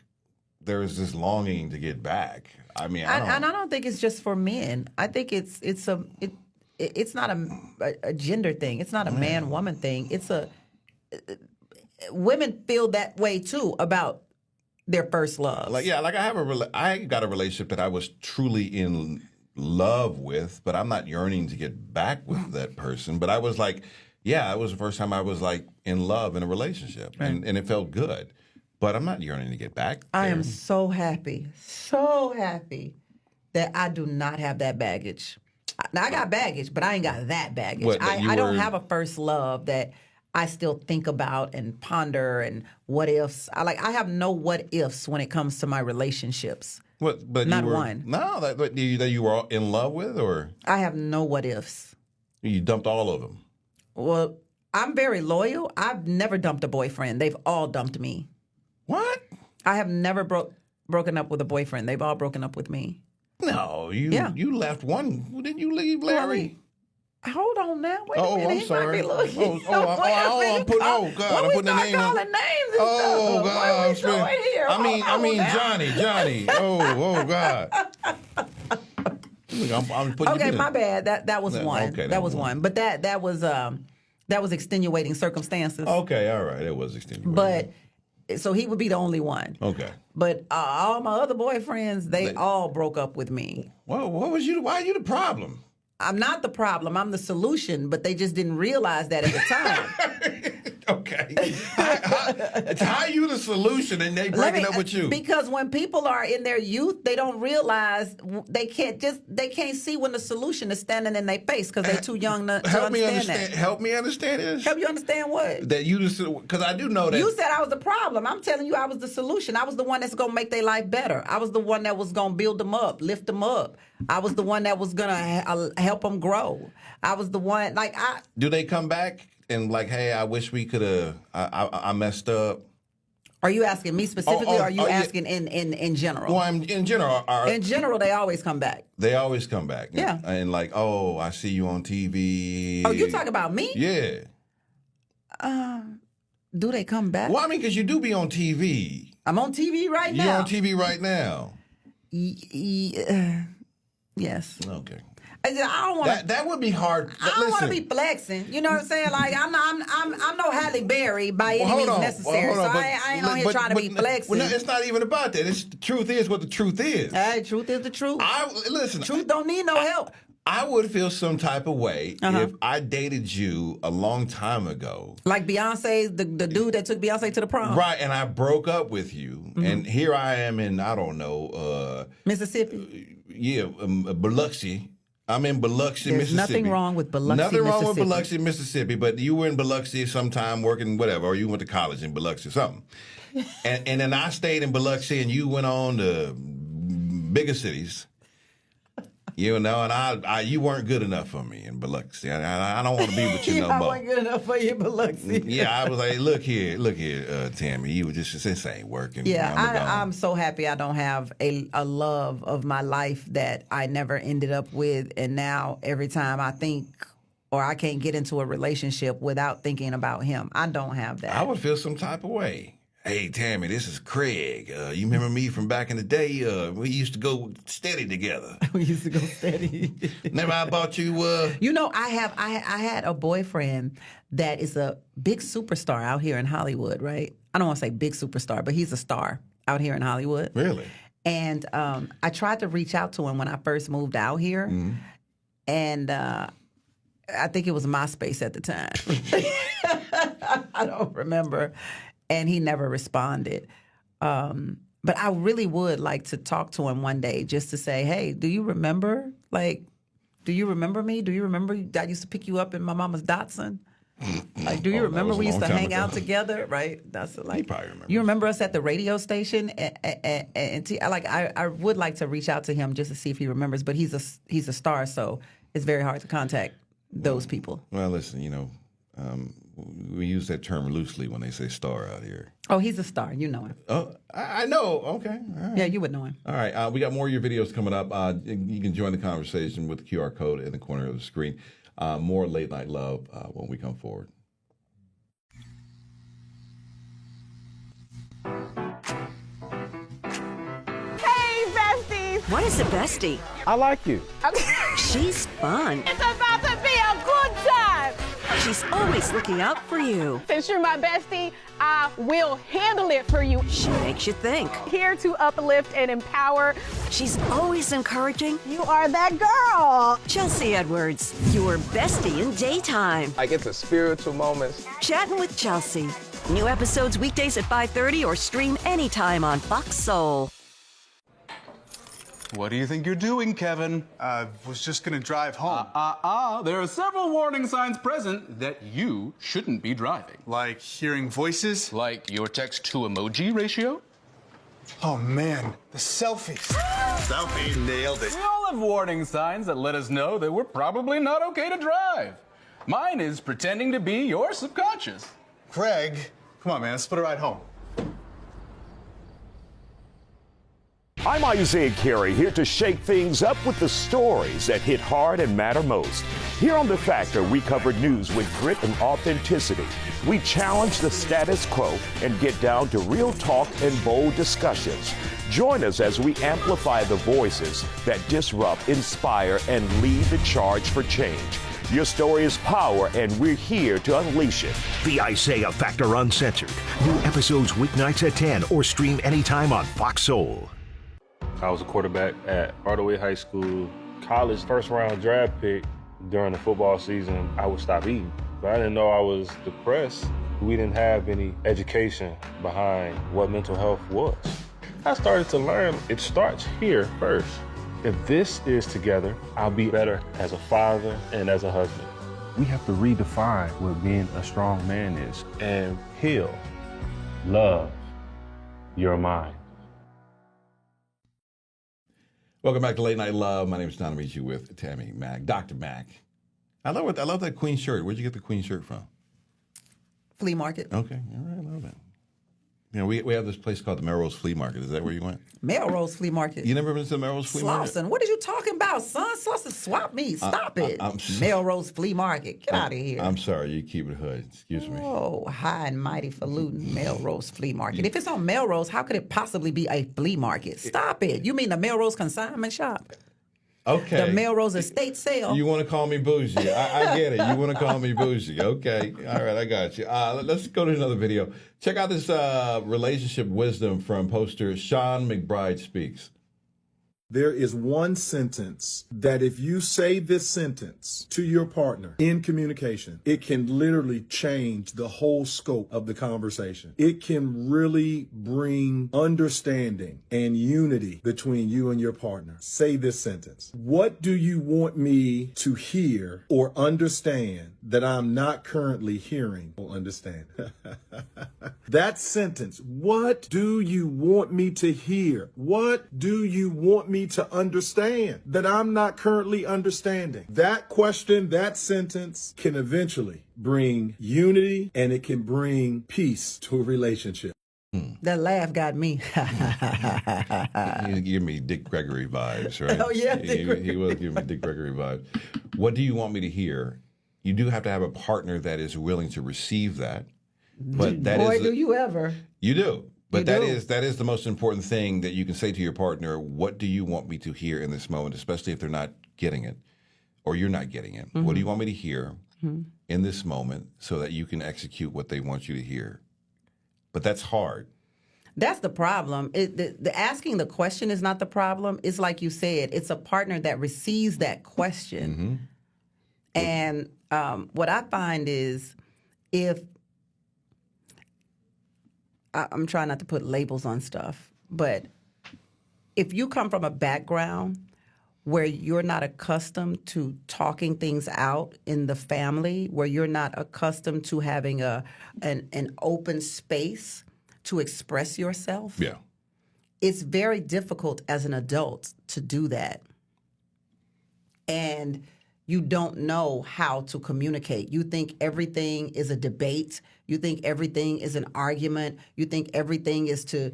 there is this longing to get back. I mean, I don't think it's just for men. I think it's not a gender thing. It's not a man woman thing. It's women feel that way too about their first love. Like, yeah, like I got a relationship that I was truly in love with, but I'm not yearning to get back with that person. But I was like, yeah, it was the first time I was like in love in a relationship, and it felt good. But I'm not yearning to get back there. I am so happy that I do not have that baggage. Now I got baggage, but I ain't got that baggage. I don't have a first love that I still think about and ponder and what ifs. I have no what ifs when it comes to my relationships. What? But not one. No, that you were in love with, or I have no what ifs. You dumped all of them. Well, I'm very loyal. I've never dumped a boyfriend. They've all dumped me. What? I have never broken up with a boyfriend. They've all broken up with me. No, you left one. Didn't you leave Larry? Hold on now. Wait a minute. I'm sorry. I'm putting the name on. Calling names. Oh God. Here? I mean Johnny. Oh God. Okay, my bad. That was one. Okay, that was one. But that was extenuating circumstances. Okay, all right. It was extenuating. But so he would be the only one. Okay. But all my other boyfriends, they all broke up with me. Well, why are you the problem? I'm not the problem. I'm the solution, but they just didn't realize that at the time. Okay. How are you the solution and they breaking up with you? Because when people are in their youth, they don't realize they can't see when the solution is standing in their face because they're too young to understand that. Help me understand this. Help you understand what? That you just, because I do know that. You said I was the problem. I'm telling you I was the solution. I was the one that's going to make their life better. I was the one that was going to build them up, lift them up. I was the one that was going to help them grow. I was the one, Do they come back and like, hey, I wish we could have, I messed up? Are you asking me specifically or are you asking in general? Well, in general. In general, they always come back. They always come back. Yeah. And like, oh, I see you on TV. Oh, you talking about me? Yeah. Do they come back? Well, I mean, because you do be on TV. I'm on TV right now. You're on TV right now. Yes. Okay. I don't want that would be hard. I don't want to be flexing. You know what I'm saying? Like I'm no Halle Berry by any means necessary. I ain't on here trying to be flexing. Well, it's not even about that. The truth is what the truth is. Hey, truth is the truth. Listen. Truth don't need no help. I would feel some type of way if I dated you a long time ago. Like Beyonce, the dude that took Beyonce to the prom. Right, and I broke up with you, and here I am in, I don't know, Mississippi. Biloxi, I'm in Biloxi, There's Mississippi. nothing wrong with Biloxi, Nothing wrong with Mississippi. Biloxi, Mississippi, but you were in Biloxi sometime working whatever, or you went to college in Biloxi or something. and then I stayed in Biloxi and you went on to bigger cities. You know, and you weren't good enough for me in Biloxi. I don't want to be with you no I more. wasn't good enough for you in Biloxi. Yeah, I was like, look here, Tammy, you were just this ain't working. Yeah, I'm I'm so happy I don't have a love of my life that I never ended up with. And now every time I think or I can't get into a relationship without thinking about him, I don't have that. I would feel some type of way. Hey, Tammy, this is Craig. You remember me from back in the day? We used to go steady together. We used to go steady. Remember I bought you... You know, I had a boyfriend that is a big superstar out here in Hollywood, right? I don't want to say big superstar, but he's a star out here in Hollywood. Really? And I tried to reach out to him when I first moved out here. Mm-hmm. And I think it was MySpace at the time. I don't remember. And he never responded. But I really would like to talk to him one day just to say, hey, do you remember? Like, do you remember me? Do you remember I used to pick you up in my mama's Datsun? Like, do you remember we used to hang out together? Right? That's like, you probably remember. You remember us at the radio station? I would like to reach out to him just to see if he remembers, but he's a star, so it's very hard to contact those people. Well, listen, you know, we use that term loosely when they say star out here. Oh, he's a star. You know him. Oh, I know. Okay. All right. Yeah, you would know him. All right. We got more of your videos coming up. You can join the conversation with the QR code in the corner of the screen. More Late Night Love when we come forward. Hey, besties! What is a bestie? I like you. She's fun. It's about to be a good time! She's always looking out for you. Since you're my bestie, I will handle it for you. She makes you think. Here to uplift and empower. She's always encouraging. You are that girl. Chelsea Edwards, your bestie in daytime. I get the spiritual moments. Chatting with Chelsea. New episodes weekdays at 5:30 or stream anytime on Fox Soul. What do you think you're doing, Kevin? Was just gonna drive home. There are several warning signs present that you shouldn't be driving. Like hearing voices? Like your text-to-emoji ratio? Oh man, the selfies. Selfie, nailed it. We all have warning signs that let us know that we're probably not okay to drive. Mine is pretending to be your subconscious. Craig, come on man, let's split a ride home. I'm Isaiah Carey, here to shake things up with the stories that hit hard and matter most. Here on The Factor, we cover news with grit and authenticity. We challenge the status quo and get down to real talk and bold discussions. Join us as we amplify the voices that disrupt, inspire, and lead the charge for change. Your story is power, and we're here to unleash it. The Isaiah Factor Uncensored. New episodes weeknights at 10 or stream anytime on Fox Soul. I was a quarterback at Hardaway High School. College first round draft pick. During the football season, I would stop eating. But I didn't know I was depressed. We didn't have any education behind what mental health was. I started to learn it starts here first. If this is together, I'll be better as a father and as a husband. We have to redefine what being a strong man is and heal, love your mind. Welcome back to Late Night Love. My name is Don Amici with Tammy Mack, Dr. Mack. I love that Queen shirt. Where'd you get the Queen shirt from? Flea market. Okay, all right, I love that. You know, we have this place called the Melrose Flea Market. Is that where you went? Melrose Flea Market. You never been to the Melrose Flea Market? Slauson, what are you talking about, son? Slauson, swap me. Stop it. Melrose Flea Market. Get out of here. I'm sorry. You keep it hood. Excuse me. Oh, high and mighty falutin' Melrose Flea Market. If it's on Melrose, how could it possibly be a flea market? Stop it. You mean the Melrose Consignment Shop? Okay. The Melrose Estate Sale. You want to call me bougie. I get it. You want to call me bougie. Okay. All right, I got you. Let's go to another video. Check out this relationship wisdom from poster Sean McBride Speaks. There is one sentence that if you say this sentence to your partner in communication, it can literally change the whole scope of the conversation. It can really bring understanding and unity between you and your partner. Say this sentence. What do you want me to hear or understand that I'm not currently hearing or understand? That sentence. What do you want me to hear? What do you want me to understand that I'm not currently understanding? That question, that sentence can eventually bring unity and it can bring peace to a relationship. That laugh got me. You give me Dick Gregory vibes, right? Oh, yeah, He was giving me Dick Gregory vibes. What do you want me to hear? You do have to have a partner that is willing to receive that. But that Boy, is do you ever. You do. But You that do. is the most important thing that you can say to your partner. What do you want me to hear in this moment, especially if they're not getting it or you're not getting it? What do you want me to hear in this moment so that you can execute what they want you to hear? But that's hard. That's the problem. The asking the question is not the problem. It's like you said, it's a partner that receives that question. And what I find is if I'm trying not to put labels on stuff, but if you come from a background where you're not accustomed to talking things out in the family, where you're not accustomed to having an open space to express yourself, it's very difficult as an adult to do that. And you don't know how to communicate. You think everything is a debate. You think everything is an argument. You think everything is to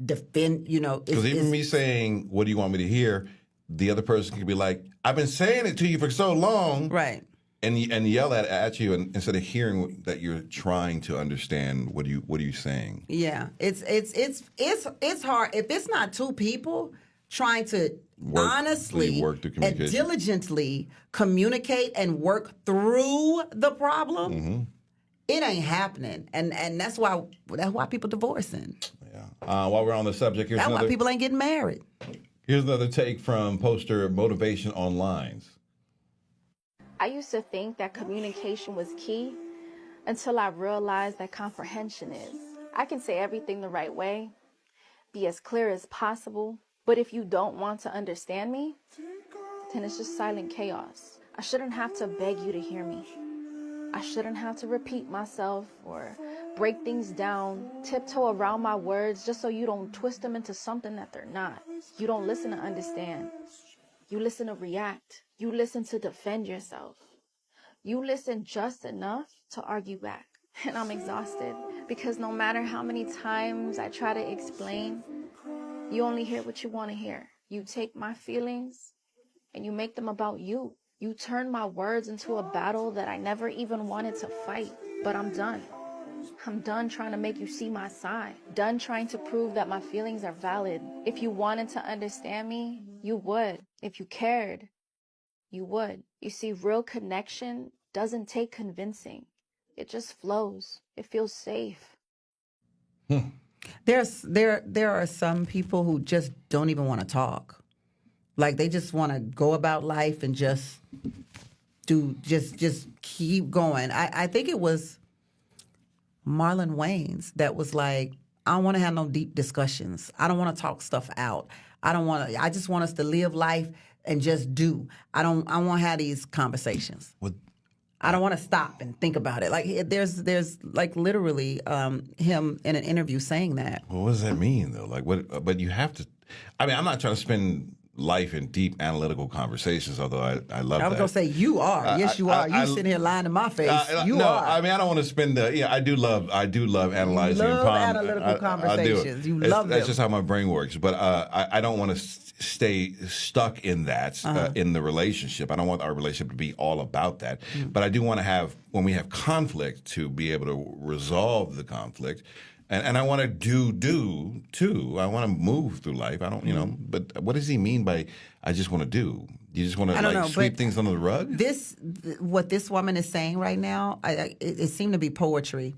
defend, Because even me saying, what do you want me to hear? The other person could be like, I've been saying it to you for so long. Right. And yell at you instead of hearing that you're trying to understand what are you saying? Yeah. It's hard. If it's not two people trying to honestly and diligently communicate and work through the problem, it ain't happening. And that's why people divorcing. While we're on the subject, That's why people ain't getting married. Here's another take from poster Motivation Online. I used to think that communication was key until I realized that comprehension is. I can say everything the right way, be as clear as possible, but if you don't want to understand me, then it's just silent chaos. I shouldn't have to beg you to hear me. I shouldn't have to repeat myself or break things down, tiptoe around my words just so you don't twist them into something that they're not. You don't listen to understand. You listen to react. You listen to defend yourself. You listen just enough to argue back. And I'm exhausted because no matter how many times I try to explain, you only hear what you want to hear. You take my feelings and you make them about you. You turn my words into a battle that I never even wanted to fight. But I'm done. I'm done trying to make you see my side. Done trying to prove that my feelings are valid. If you wanted to understand me, you would. If you cared, you would. You see, real connection doesn't take convincing. It just flows. It feels safe. There are some people who just don't even want to talk. Like they just want to go about life and just keep going. I think it was Marlon Wayans that was like, I don't want to have no deep discussions. I don't want to talk stuff out. I just want us to live life and just do. I want to have these conversations. I don't want to stop and think about it. Like there's like literally him in an interview saying that. Well, what does that mean though? Like what? But you have to. I mean, I'm not trying to spend life in deep analytical conversations, although I love that. I was gonna say you are. Yes, you are. You sitting here lying in my face. You are. I mean, I don't want to spend I do love analyzing. You love analytical conversations. You love them. That's just how my brain works. But I don't want to stay stuck in that in the relationship. I don't want our relationship to be all about that. But I do want to have, when we have conflict, to be able to resolve the conflict. And I want to do too. I want to move through life. I don't, but what does he mean by I just want to do? You just want to sweep things under the rug? What this woman is saying right now, it seemed to be poetry.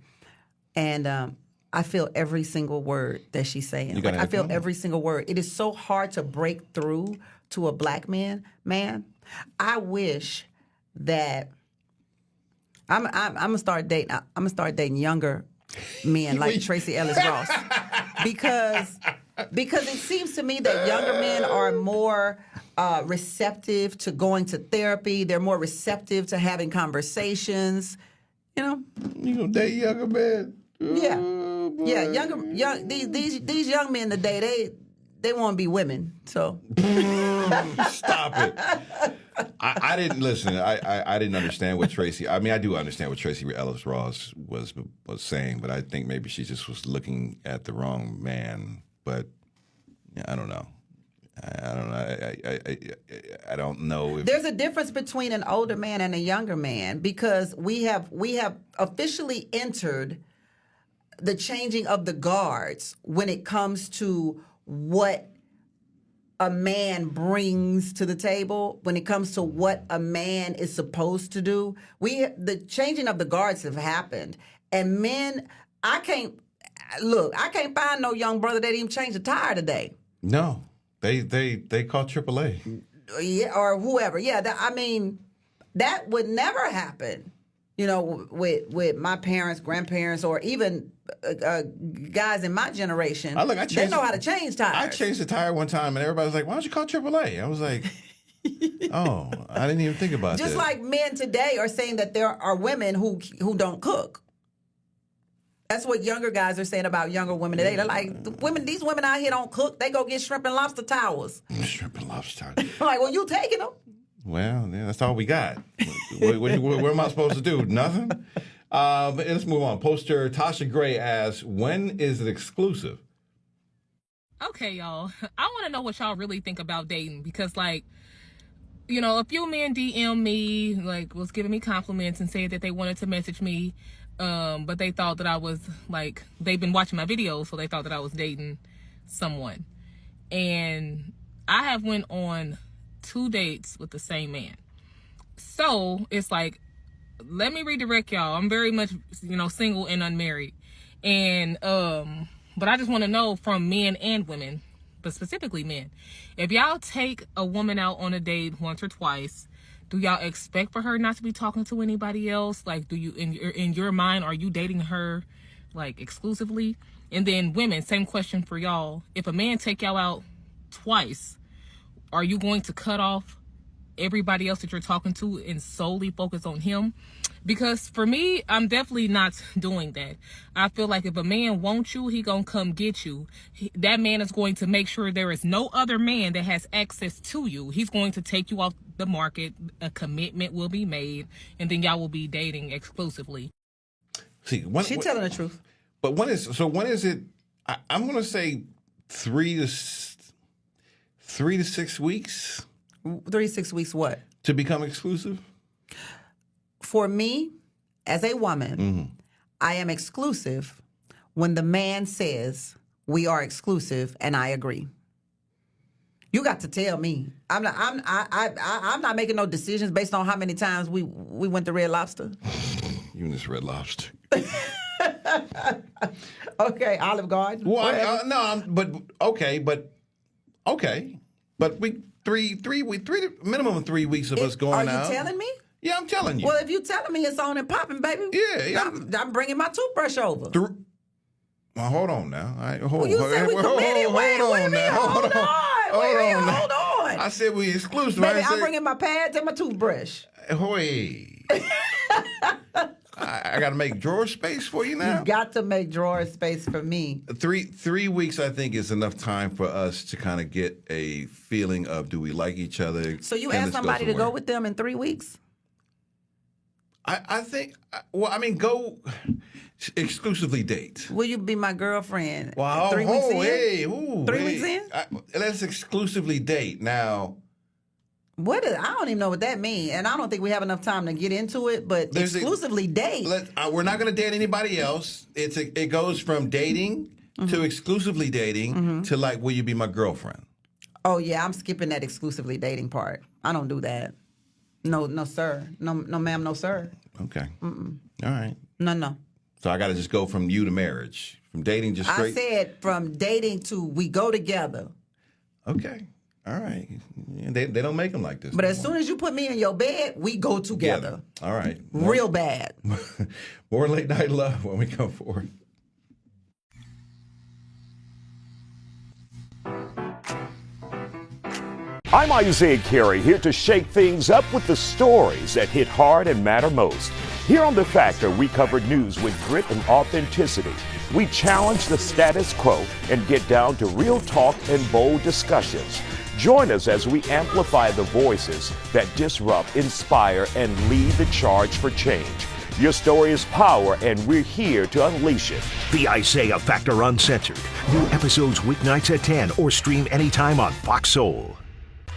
And I feel every single word that she's saying. Like, I feel every single word. It is so hard to break through to a black man. I wish that I'm gonna start dating. I'm gonna start dating younger men like Tracy Ellis Ross because it seems to me that younger men are more receptive to going to therapy. They're more receptive to having conversations. You gonna date younger men? Yeah, these young men today they want to be women. So stop it. I didn't listen. I didn't understand what Tracy. I mean, I do understand what Tracy Ellis Ross was saying, but I think maybe she just was looking at the wrong man. But I don't know. I don't know. I don't know if there's a difference between an older man and a younger man because we have officially entered the changing of the guards when it comes to what a man brings to the table, when it comes to what a man is supposed to do. The changing of the guards have happened, and men, I can't find no young brother that even changed a tire today. No, they call AAA. Yeah, or whoever. Yeah, that would never happen. With my parents, grandparents, or even guys in my generation. They know how to change tires. I changed the tire one time, and everybody was like, "Why don't you call AAA?" I was like, "Oh, I didn't even think about that." Just like men today are saying that there are women who don't cook. That's what younger guys are saying about younger women today. They're like, these women out here don't cook. They go get shrimp and lobster towels. Shrimp and lobster towels. I'm like, well, you taking them? Well, yeah, that's all we got. What am I supposed to do? Nothing? But let's move on. Poster Tasha Gray asks, when is it exclusive? Okay, y'all. I want to know what y'all really think about dating because, a few men DM me, was giving me compliments and said that they wanted to message me, but they thought that I was, they've been watching my videos, so they thought that I was dating someone. And I have went on 2 dates with the same man. So it's let me redirect y'all. I'm very much, single and unmarried. And, but I just want to know from men and women, but specifically men, if y'all take a woman out on a date once or twice, do y'all expect for her not to be talking to anybody else? Do you, in your mind, are you dating her, exclusively? And then women, same question for y'all. If a man take y'all out twice, are you going to cut off everybody else that you're talking to and solely focus on him? Because for me, I'm definitely not doing that. I feel like if a man wants you, he gonna come get you. That man is going to make sure there is no other man that has access to you. He's going to take you off the market. A commitment will be made, and then y'all will be dating exclusively. See, she's telling the truth. But when is it? I'm gonna say 3 to 6 weeks. 3 to 6 weeks what? To become exclusive? For me, as a woman, I am exclusive when the man says we are exclusive and I agree. You got to tell me. I'm not making no decisions based on how many times we went to Red Lobster. You and this Red Lobster. Okay, Olive Garden. Well, but we three minimum of 3 weeks of us going out. Are you telling me? Yeah, I'm telling you. Well, if you telling me it's on and popping, baby. Yeah. I'm bringing my toothbrush over. Well, hold on now. You said we committed. Wait a minute. Hold on. I said we exclusive. Baby, I'm bringing my pads and my toothbrush. Hoy. I got to make drawer space for you now. You got to make drawer space for me. 3 weeks, I think, is enough time for us to kind of get a feeling of, do we like each other? So you ask somebody to go with them in 3 weeks? I think, go exclusively date. Will you be my girlfriend? Wow. 3 weeks in? Hey, 3 weeks in? Let's exclusively date. Now, I don't even know what that means, and I don't think we have enough time to get into it, but exclusively date. We're not going to date anybody else. It goes from dating to exclusively dating to will you be my girlfriend? Oh, yeah, I'm skipping that exclusively dating part. I don't do that. No, sir. No, ma'am, no, sir. Okay. All right. No. So I got to just go from you to marriage, from dating just straight. I said from dating to we go together. Okay. All right. They don't make them like this. But no as more. soon as you put me in your bed, we go together. All right. Real bad. More late night love when we come forward. I'm Isaiah Carey, here to shake things up with the stories that hit hard and matter most. Here on The Factor, we cover news with grit and authenticity. We challenge the status quo and get down to real talk and bold discussions. Join us as we amplify the voices that disrupt, inspire, and lead the charge for change. Your story is power, and we're here to unleash it. The Isaiah Factor Uncensored. New episodes weeknights at 10 or stream anytime on Fox Soul.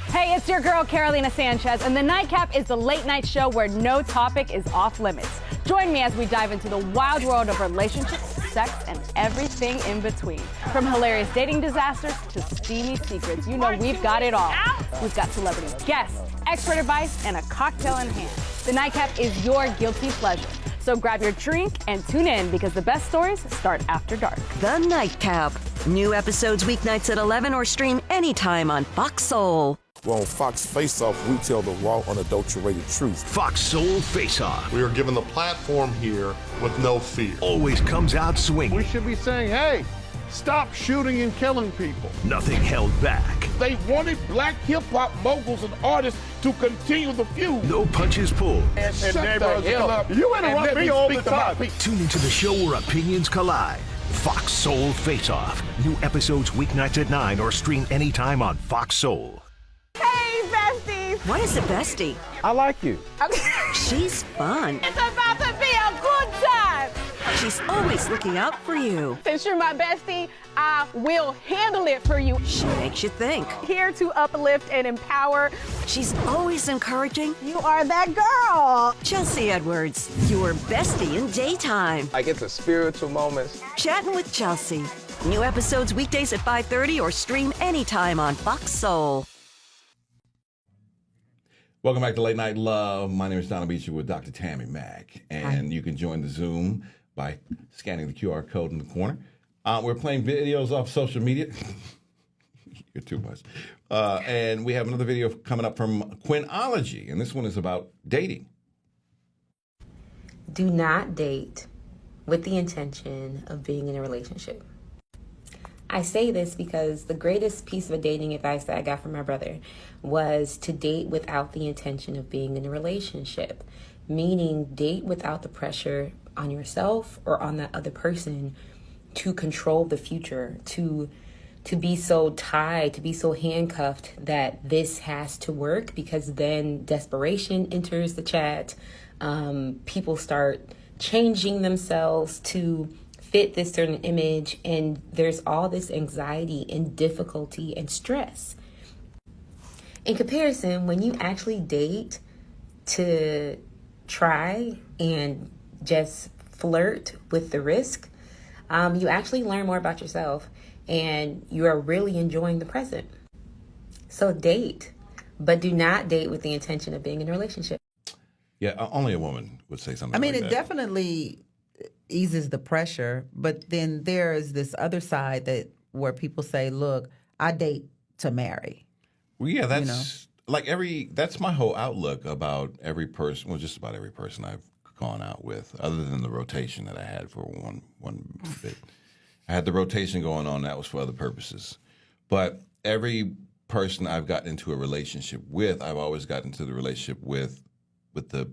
Hey, it's your girl, Carolina Sanchez, and The Nightcap is the late night show where no topic is off limits. Join me as we dive into the wild world of relationships, sex, and everything in between. From hilarious dating disasters to steamy secrets, you know we've got it all. We've got celebrity guests, expert advice, and a cocktail in hand. The Nightcap is your guilty pleasure. So grab your drink and tune in because the best stories start after dark. The Nightcap. New episodes weeknights at 11 or stream anytime on Fox Soul. Well, on Fox Face Off, we tell the raw, unadulterated truth. Fox Soul Face Off. We are given the platform here with no fear. Always comes out swinging. We should be saying, hey, stop shooting and killing people. Nothing held back. They wanted black hip-hop moguls and artists to continue the feud. No punches pulled. And shut the hell up. You interrupt me all the time. Tune into the show where opinions collide. Fox Soul Face Off. New episodes weeknights at 9 or stream anytime on Fox Soul. Hey, besties! What is a bestie? I like you. She's fun. It's about to be a good time! She's always looking out for you. Since you're my bestie, I will handle it for you. She makes you think. Here to uplift and empower. She's always encouraging. You are that girl. Chelsea Edwards, your bestie in daytime. I get the spiritual moments. Chatting with Chelsea. New episodes weekdays at 5:30 or stream anytime on Fox Soul. Welcome back to Late Night Love. My name is Donna Beecher with Dr. Tammy Mack. And you can join the Zoom by scanning the QR code in the corner. We're playing videos off social media. You're too much. And we have another video coming up from Quinology. And this one is about dating. Do not date with the intention of being in a relationship. I say this because the greatest piece of dating advice that I got from my brother was to date without the intention of being in a relationship, meaning date without the pressure on yourself or on that other person to control the future, to be so tied, to be so handcuffed that this has to work, because then desperation enters the chat. People start changing themselves to fit this certain image, and there's all this anxiety and difficulty and stress. In comparison, when you actually date to try and just flirt with the risk, you actually learn more about yourself and you are really enjoying the present. So date, but do not date with the intention of being in a relationship. Yeah, only a woman would say something I mean, like it that. definitely eases the pressure, but then there is this other side that where people say, look, I date to marry. Well, yeah, that's that's my whole outlook about every person, well, just about every person I've gone out with, other than the rotation that I had for one bit. I had the rotation going on, that was for other purposes. But every person I've gotten into a relationship with, I've always gotten into the relationship with the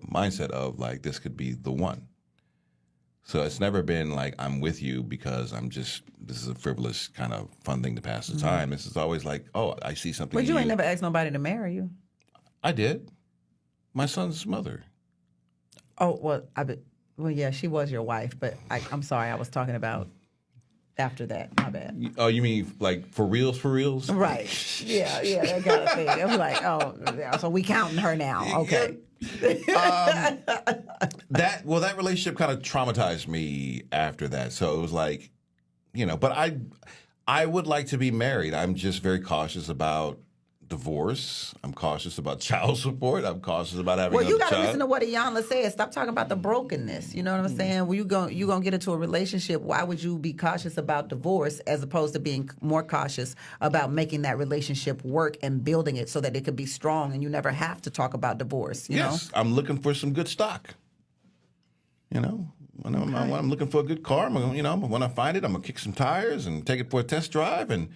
mindset of like, this could be the one. So it's never been like, I'm with you because this is a frivolous kind of fun thing to pass the time. This is always like, oh, I see something But in you you. ain't never asked nobody to marry you. I did. My son's mother. Oh, well, yeah, she was your wife, but I'm sorry, I was talking about after that. My bad. Oh, you mean like for reals, for reals? Right. Yeah, that kind of thing. I was like, oh, yeah, so we counting her now. Okay. That relationship kind of traumatized me after that. So it was like, but I would like to be married. I'm just very cautious about divorce. I'm cautious about child support. I'm cautious about having Well, you another got to child. listen to what Iyanla said. Stop talking about the brokenness. You know what I'm saying? When you gonna get into a relationship, why would you be cautious about divorce as opposed to being more cautious about making that relationship work and building it so that it could be strong and you never have to talk about divorce? You know? I'm looking for some good stock. You know, when I'm looking for a good car, when I find it, I'm gonna kick some tires and take it for a test drive, and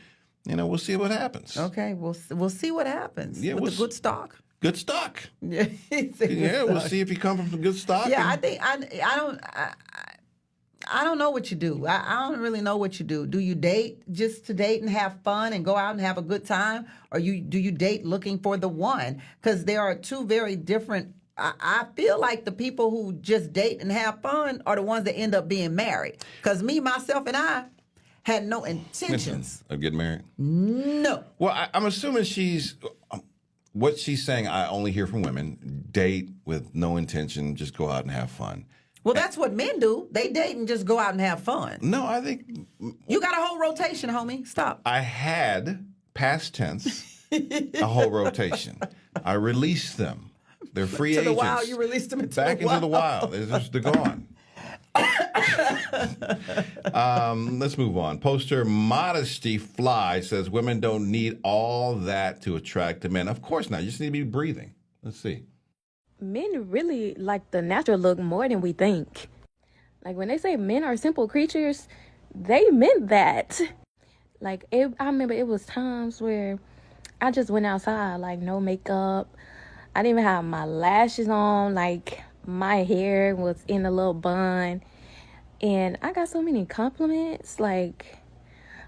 we'll see what happens. Okay, we'll see what happens with the good stock. Good stock. Yeah, we'll see if you come from some good stock. Yeah, I think I don't know what you do. I don't really know what you do. Do you date just to date and have fun and go out and have a good time, or do you date looking for the one? Because there are two very different. I feel like the people who just date and have fun are the ones that end up being married. Because me, myself, and I had no intentions of getting married. No. Well, I'm assuming what she's saying. I only hear from women: date with no intention, just go out and have fun. Well, that's what men do. They date and just go out and have fun. No, I think you got a whole rotation, homie. Stop. I had past tense a whole rotation. I released them. They're free agents. To the wild, you released them back into the wild. They're gone. Let's move on. Poster Modesty Fly says women don't need all that to attract a man. Of course not. You just need to be breathing. Let's see. Men really like the natural look more than we think. Like when they say men are simple creatures, they meant that. Like I remember it was times where I just went outside, like no makeup. I didn't even have my lashes on, like my hair was in a little bun. And I got so many compliments. Like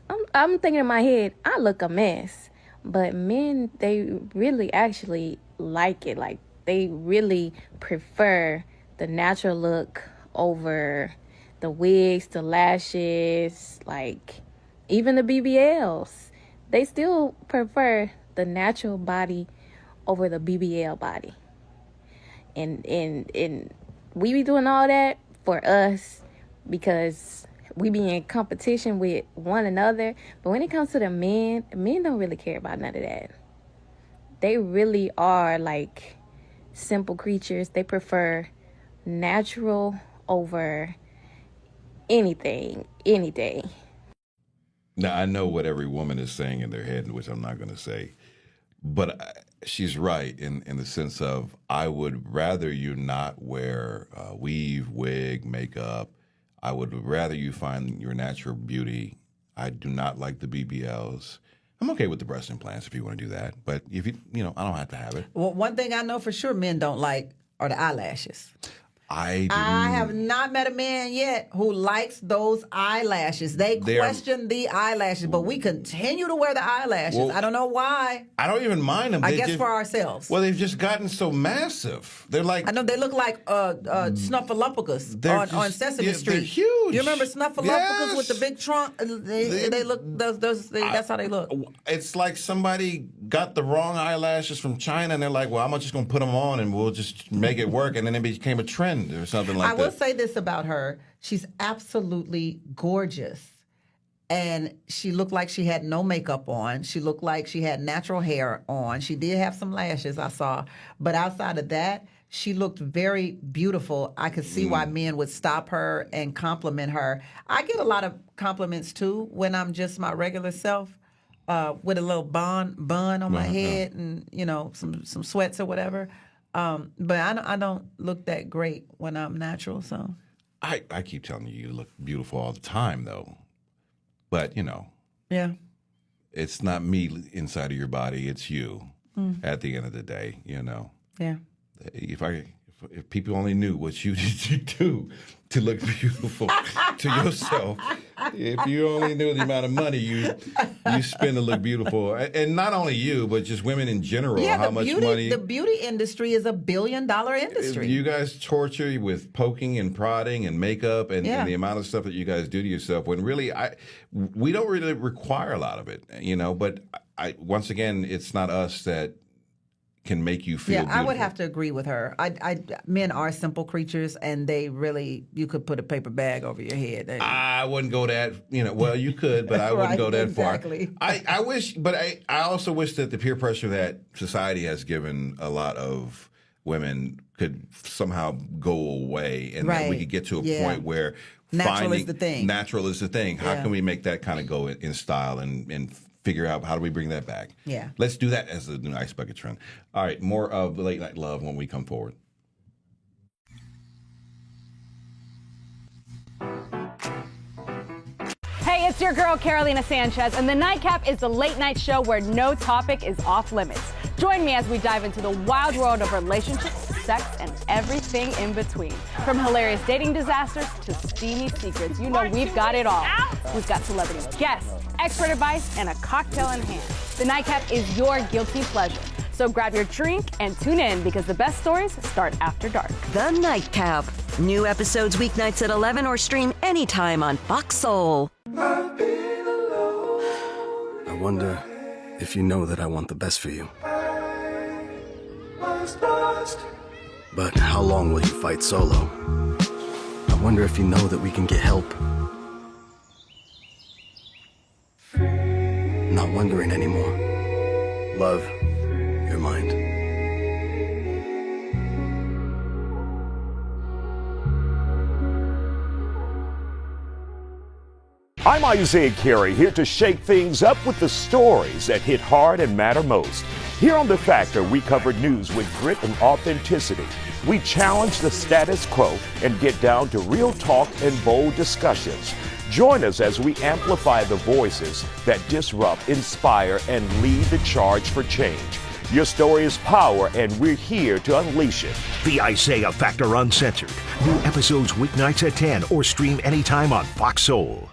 I'm thinking in my head, I look a mess. But men, they really actually like it. Like they really prefer the natural look over the wigs, the lashes, like even the BBLs. They still prefer the natural body over the BBL body. And we be doing all that for us because we be in competition with one another. But when it comes to the men don't really care about none of that. They really are like simple creatures. They prefer natural over anything, any day. Now, I know what every woman is saying in their head, which I'm not going to say, but she's right in the sense of I would rather you not wear weave, wig, makeup. I would rather you find your natural beauty. I do not like the BBLs. I'm okay with the breast implants if you want to do that, but if I don't have to have it. Well, one thing I know for sure men don't like are the eyelashes. I have not met a man yet who likes those eyelashes. They question the eyelashes, but we continue to wear the eyelashes. Well, I don't know why. I don't even mind them. I guess for ourselves. Well, they've just gotten so massive. They're like... I know, they look like Snuffleupagus on Sesame Street. They're huge. You remember Snuffleupagus with the big trunk? They look, that's how they look. It's like somebody got the wrong eyelashes from China, and they're like, well, I'm just going to put them on, and we'll just make it work, and then it became a trend. Or something like that. I will say this about her. She's absolutely gorgeous. And she looked like she had no makeup on. She looked like she had natural hair on. She did have some lashes, I saw. But outside of that, she looked very beautiful. I could see why men would stop her and compliment her. I get a lot of compliments, too, when I'm just my regular self. With a little bun on my head and, some sweats or whatever. But I don't look that great when I'm natural, so. I keep telling you look beautiful all the time, though. But, Yeah. It's not me inside of your body. It's you at the end of the day, Yeah. If people only knew what you do to look beautiful to yourself, if you only knew the amount of money you spend to look beautiful, and not only you, but just women in general, how much money. The beauty industry is $1 billion industry. You guys torture you with poking and prodding and makeup and the amount of stuff that you guys do to yourself. When really, we don't really require a lot of it, But once again, it's not us that can make you feel beautiful. I would have to agree with her. Men are simple creatures, and they really, you could put a paper bag over your head. I wouldn't go that, well, you could, but I wouldn't go that exactly. far. I wish, but I also wish that the peer pressure that society has given a lot of women could somehow go away, and that we could get to a point where natural is the thing. Natural is the thing. How can we make that kind of go in style and figure out how do we bring that back? Yeah. Let's do that as the new Ice Bucket trend. All right, more of Late Night Love when we come forward. Hey, it's your girl, Carolina Sanchez, and The Nightcap is the late night show where no topic is off limits. Join me as we dive into the wild world of relationships, sex, and everything in between. From hilarious dating disasters to steamy secrets, we've got it all. We've got celebrity guests, expert advice, and a cocktail in hand. The Nightcap is your guilty pleasure. So grab your drink and tune in because the best stories start after dark. The Nightcap. New episodes weeknights at 11 or stream anytime on Fox Soul. I wonder if you know that I want the best for you. But how long will you fight solo? I wonder if you know that we can get help. Not wondering anymore. Love, your mind. I'm Isaiah Carey, here to shake things up with the stories that hit hard and matter most. Here on The Factor, we cover news with grit and authenticity. We challenge the status quo and get down to real talk and bold discussions. Join us as we amplify the voices that disrupt, inspire, and lead the charge for change. Your story is power, and we're here to unleash it. The Isaiah Factor Uncensored. New episodes weeknights at 10 or stream anytime on Fox Soul.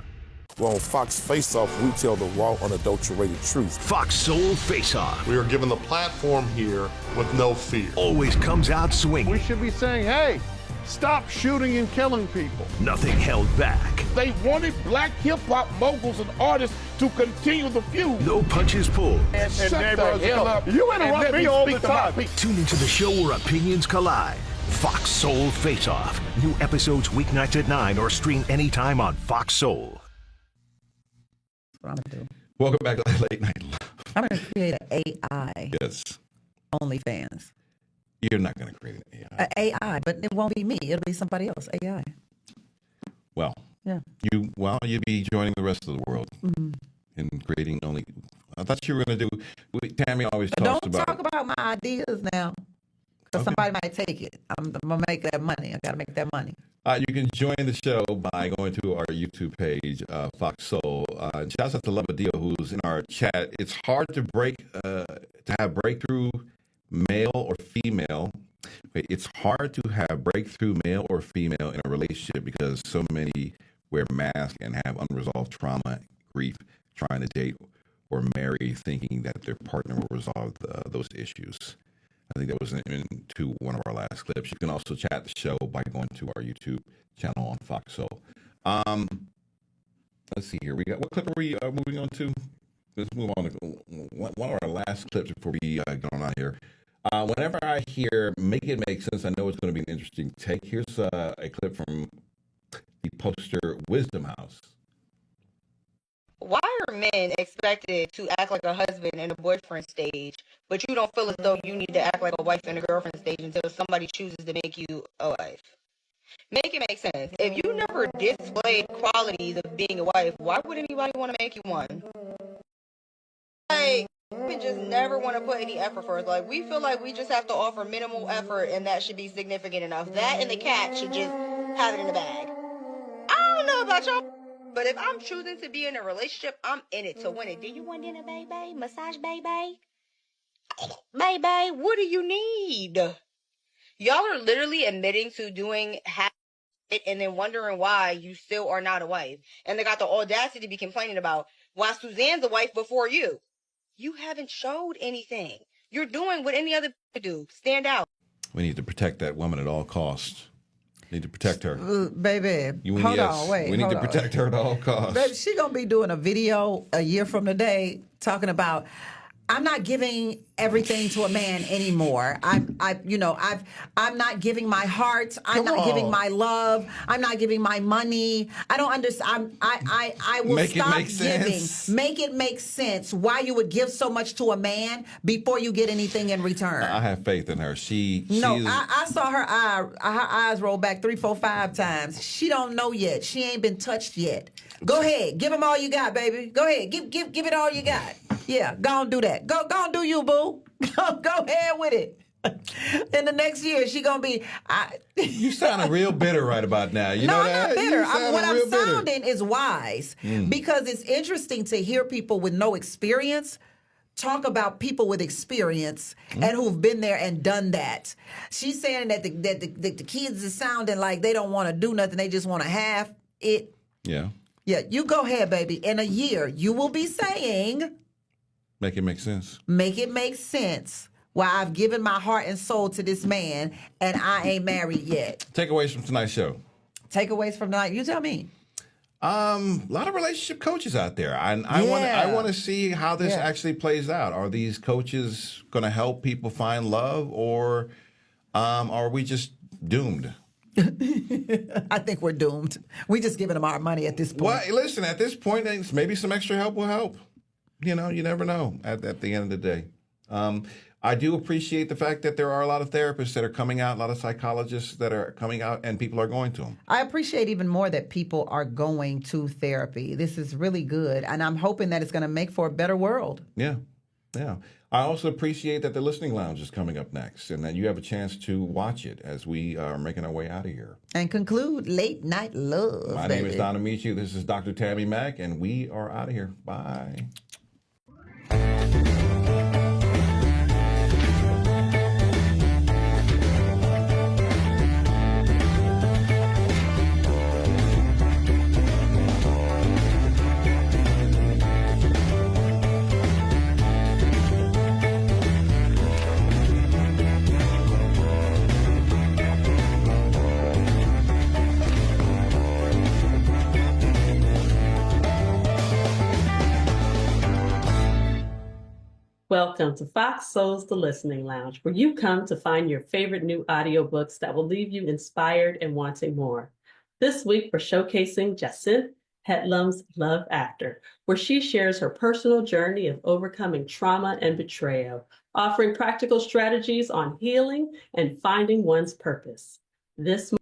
Well, on Fox Face Off, we tell the raw, unadulterated truth. Fox Soul Face Off. We are given the platform here with no fear. Always comes out swinging. We should be saying, hey, stop shooting and killing people. Nothing held back. They wanted black hip-hop moguls and artists to continue the feud. No punches pulled. And shut the hell up. You interrupt me all the time. Tune into the show where opinions collide. Fox Soul Face Off. New episodes weeknights at 9 or stream anytime on Fox Soul. What I'm gonna do. Welcome back to Late Night Love. I'm gonna create an AI. Yes. OnlyFans. You're not gonna create an AI. An AI, but it won't be me. It'll be somebody else. AI. Well, yeah. You'd be joining the rest of the world in creating only. I thought you were gonna do. Tammy always talks about. Don't talk about my ideas now, because somebody might take it. I'm gonna make that money. I gotta make that money. You can join the show by going to our YouTube page, Fox Soul. Shouts out to Lovadio, who's in our chat. It's hard to have breakthrough male or female. It's hard to have breakthrough male or female in a relationship because so many wear masks and have unresolved trauma, grief, trying to date or marry, thinking that their partner will resolve those issues. I think that was into one of our last clips. You can also chat the show by going to our YouTube channel on Fox Soul. Let's see here. What clip are we moving on to? Let's move on to one of our last clips before we get on here. Whenever I hear "Make It Make Sense," I know it's going to be an interesting take. Here's a clip from the poster Wisdom House. Why are men expected to act like a husband and a boyfriend stage, but you don't feel as though you need to act like a wife and a girlfriend stage until somebody chooses to make you a wife? Make it make sense. If you never displayed qualities of being a wife, why would anybody want to make you one? Like, women just never want to put any effort first. Like, we feel like we just have to offer minimal effort and that should be significant enough. That and the cat should just have it in the bag. I don't know about y'all. But if I'm choosing to be in a relationship, I'm in it to win it. Do you want dinner, baby? Massage, baby? Baby, what do you need? Y'all are literally admitting to doing half it and then wondering why you still are not a wife. And they got the audacity to be complaining about why Suzanne's a wife before you. You haven't showed anything. You're doing what any other do. Stand out. We need to protect that woman at all costs. Need to protect her. Baby, hold on, wait. We need to protect her at all costs. Baby, she going to be doing a video a year from today talking about, I'm not giving everything to a man anymore. I'm not giving my heart. I'm not giving my love. I'm not giving my money. I don't understand. I will Make it stop make giving. sense. Make it make sense why you would give so much to a man before you get anything in return. I have faith in her. She's I saw her eyes roll back 3, 4, 5 times. She don't know yet. She ain't been touched yet. Go ahead, give him all you got, baby. Go ahead, give it all you got. Yeah, go on do that. Go on do you, boo. Go ahead with it. In the next year, she gonna be. You sounding real bitter right about now. You know I'm that? not bitter. What I'm real bitter. sounding is wise because it's interesting to hear people with no experience talk about people with experience and who've been there and done that. She's saying that the kids is sounding like they don't want to do nothing. They just want to have it. Yeah. Yeah, you go ahead, baby. In a year, you will be saying, Make it make sense. make it make sense. Why I've given my heart and soul to this man and I ain't married yet. Takeaways from tonight's show. Takeaways from tonight. You tell me. A lot of relationship coaches out there. I want to see how this actually plays out. Are these coaches going to help people find love, or are we just doomed? I think we're doomed. We just giving them our money at this point. Well, listen, at this point, maybe some extra help will help. You know, you never know at the end of the day. I do appreciate the fact that there are a lot of therapists that are coming out, a lot of psychologists that are coming out, and people are going to them. I appreciate even more that people are going to therapy. This is really good, and I'm hoping that it's going to make for a better world. Yeah. I also appreciate that the Listening Lounge is coming up next, and that you have a chance to watch it as we are making our way out of here. And conclude Late Night Love. My name is Don Amici. This is Dr. Tammy Mack, and we are out of here. Bye. Welcome to Fox Soul's The Listening Lounge, where you come to find your favorite new audiobooks that will leave you inspired and wanting more. This week, we're showcasing Jacinth Hetlum's Love After, where she shares her personal journey of overcoming trauma and betrayal, offering practical strategies on healing and finding one's purpose. This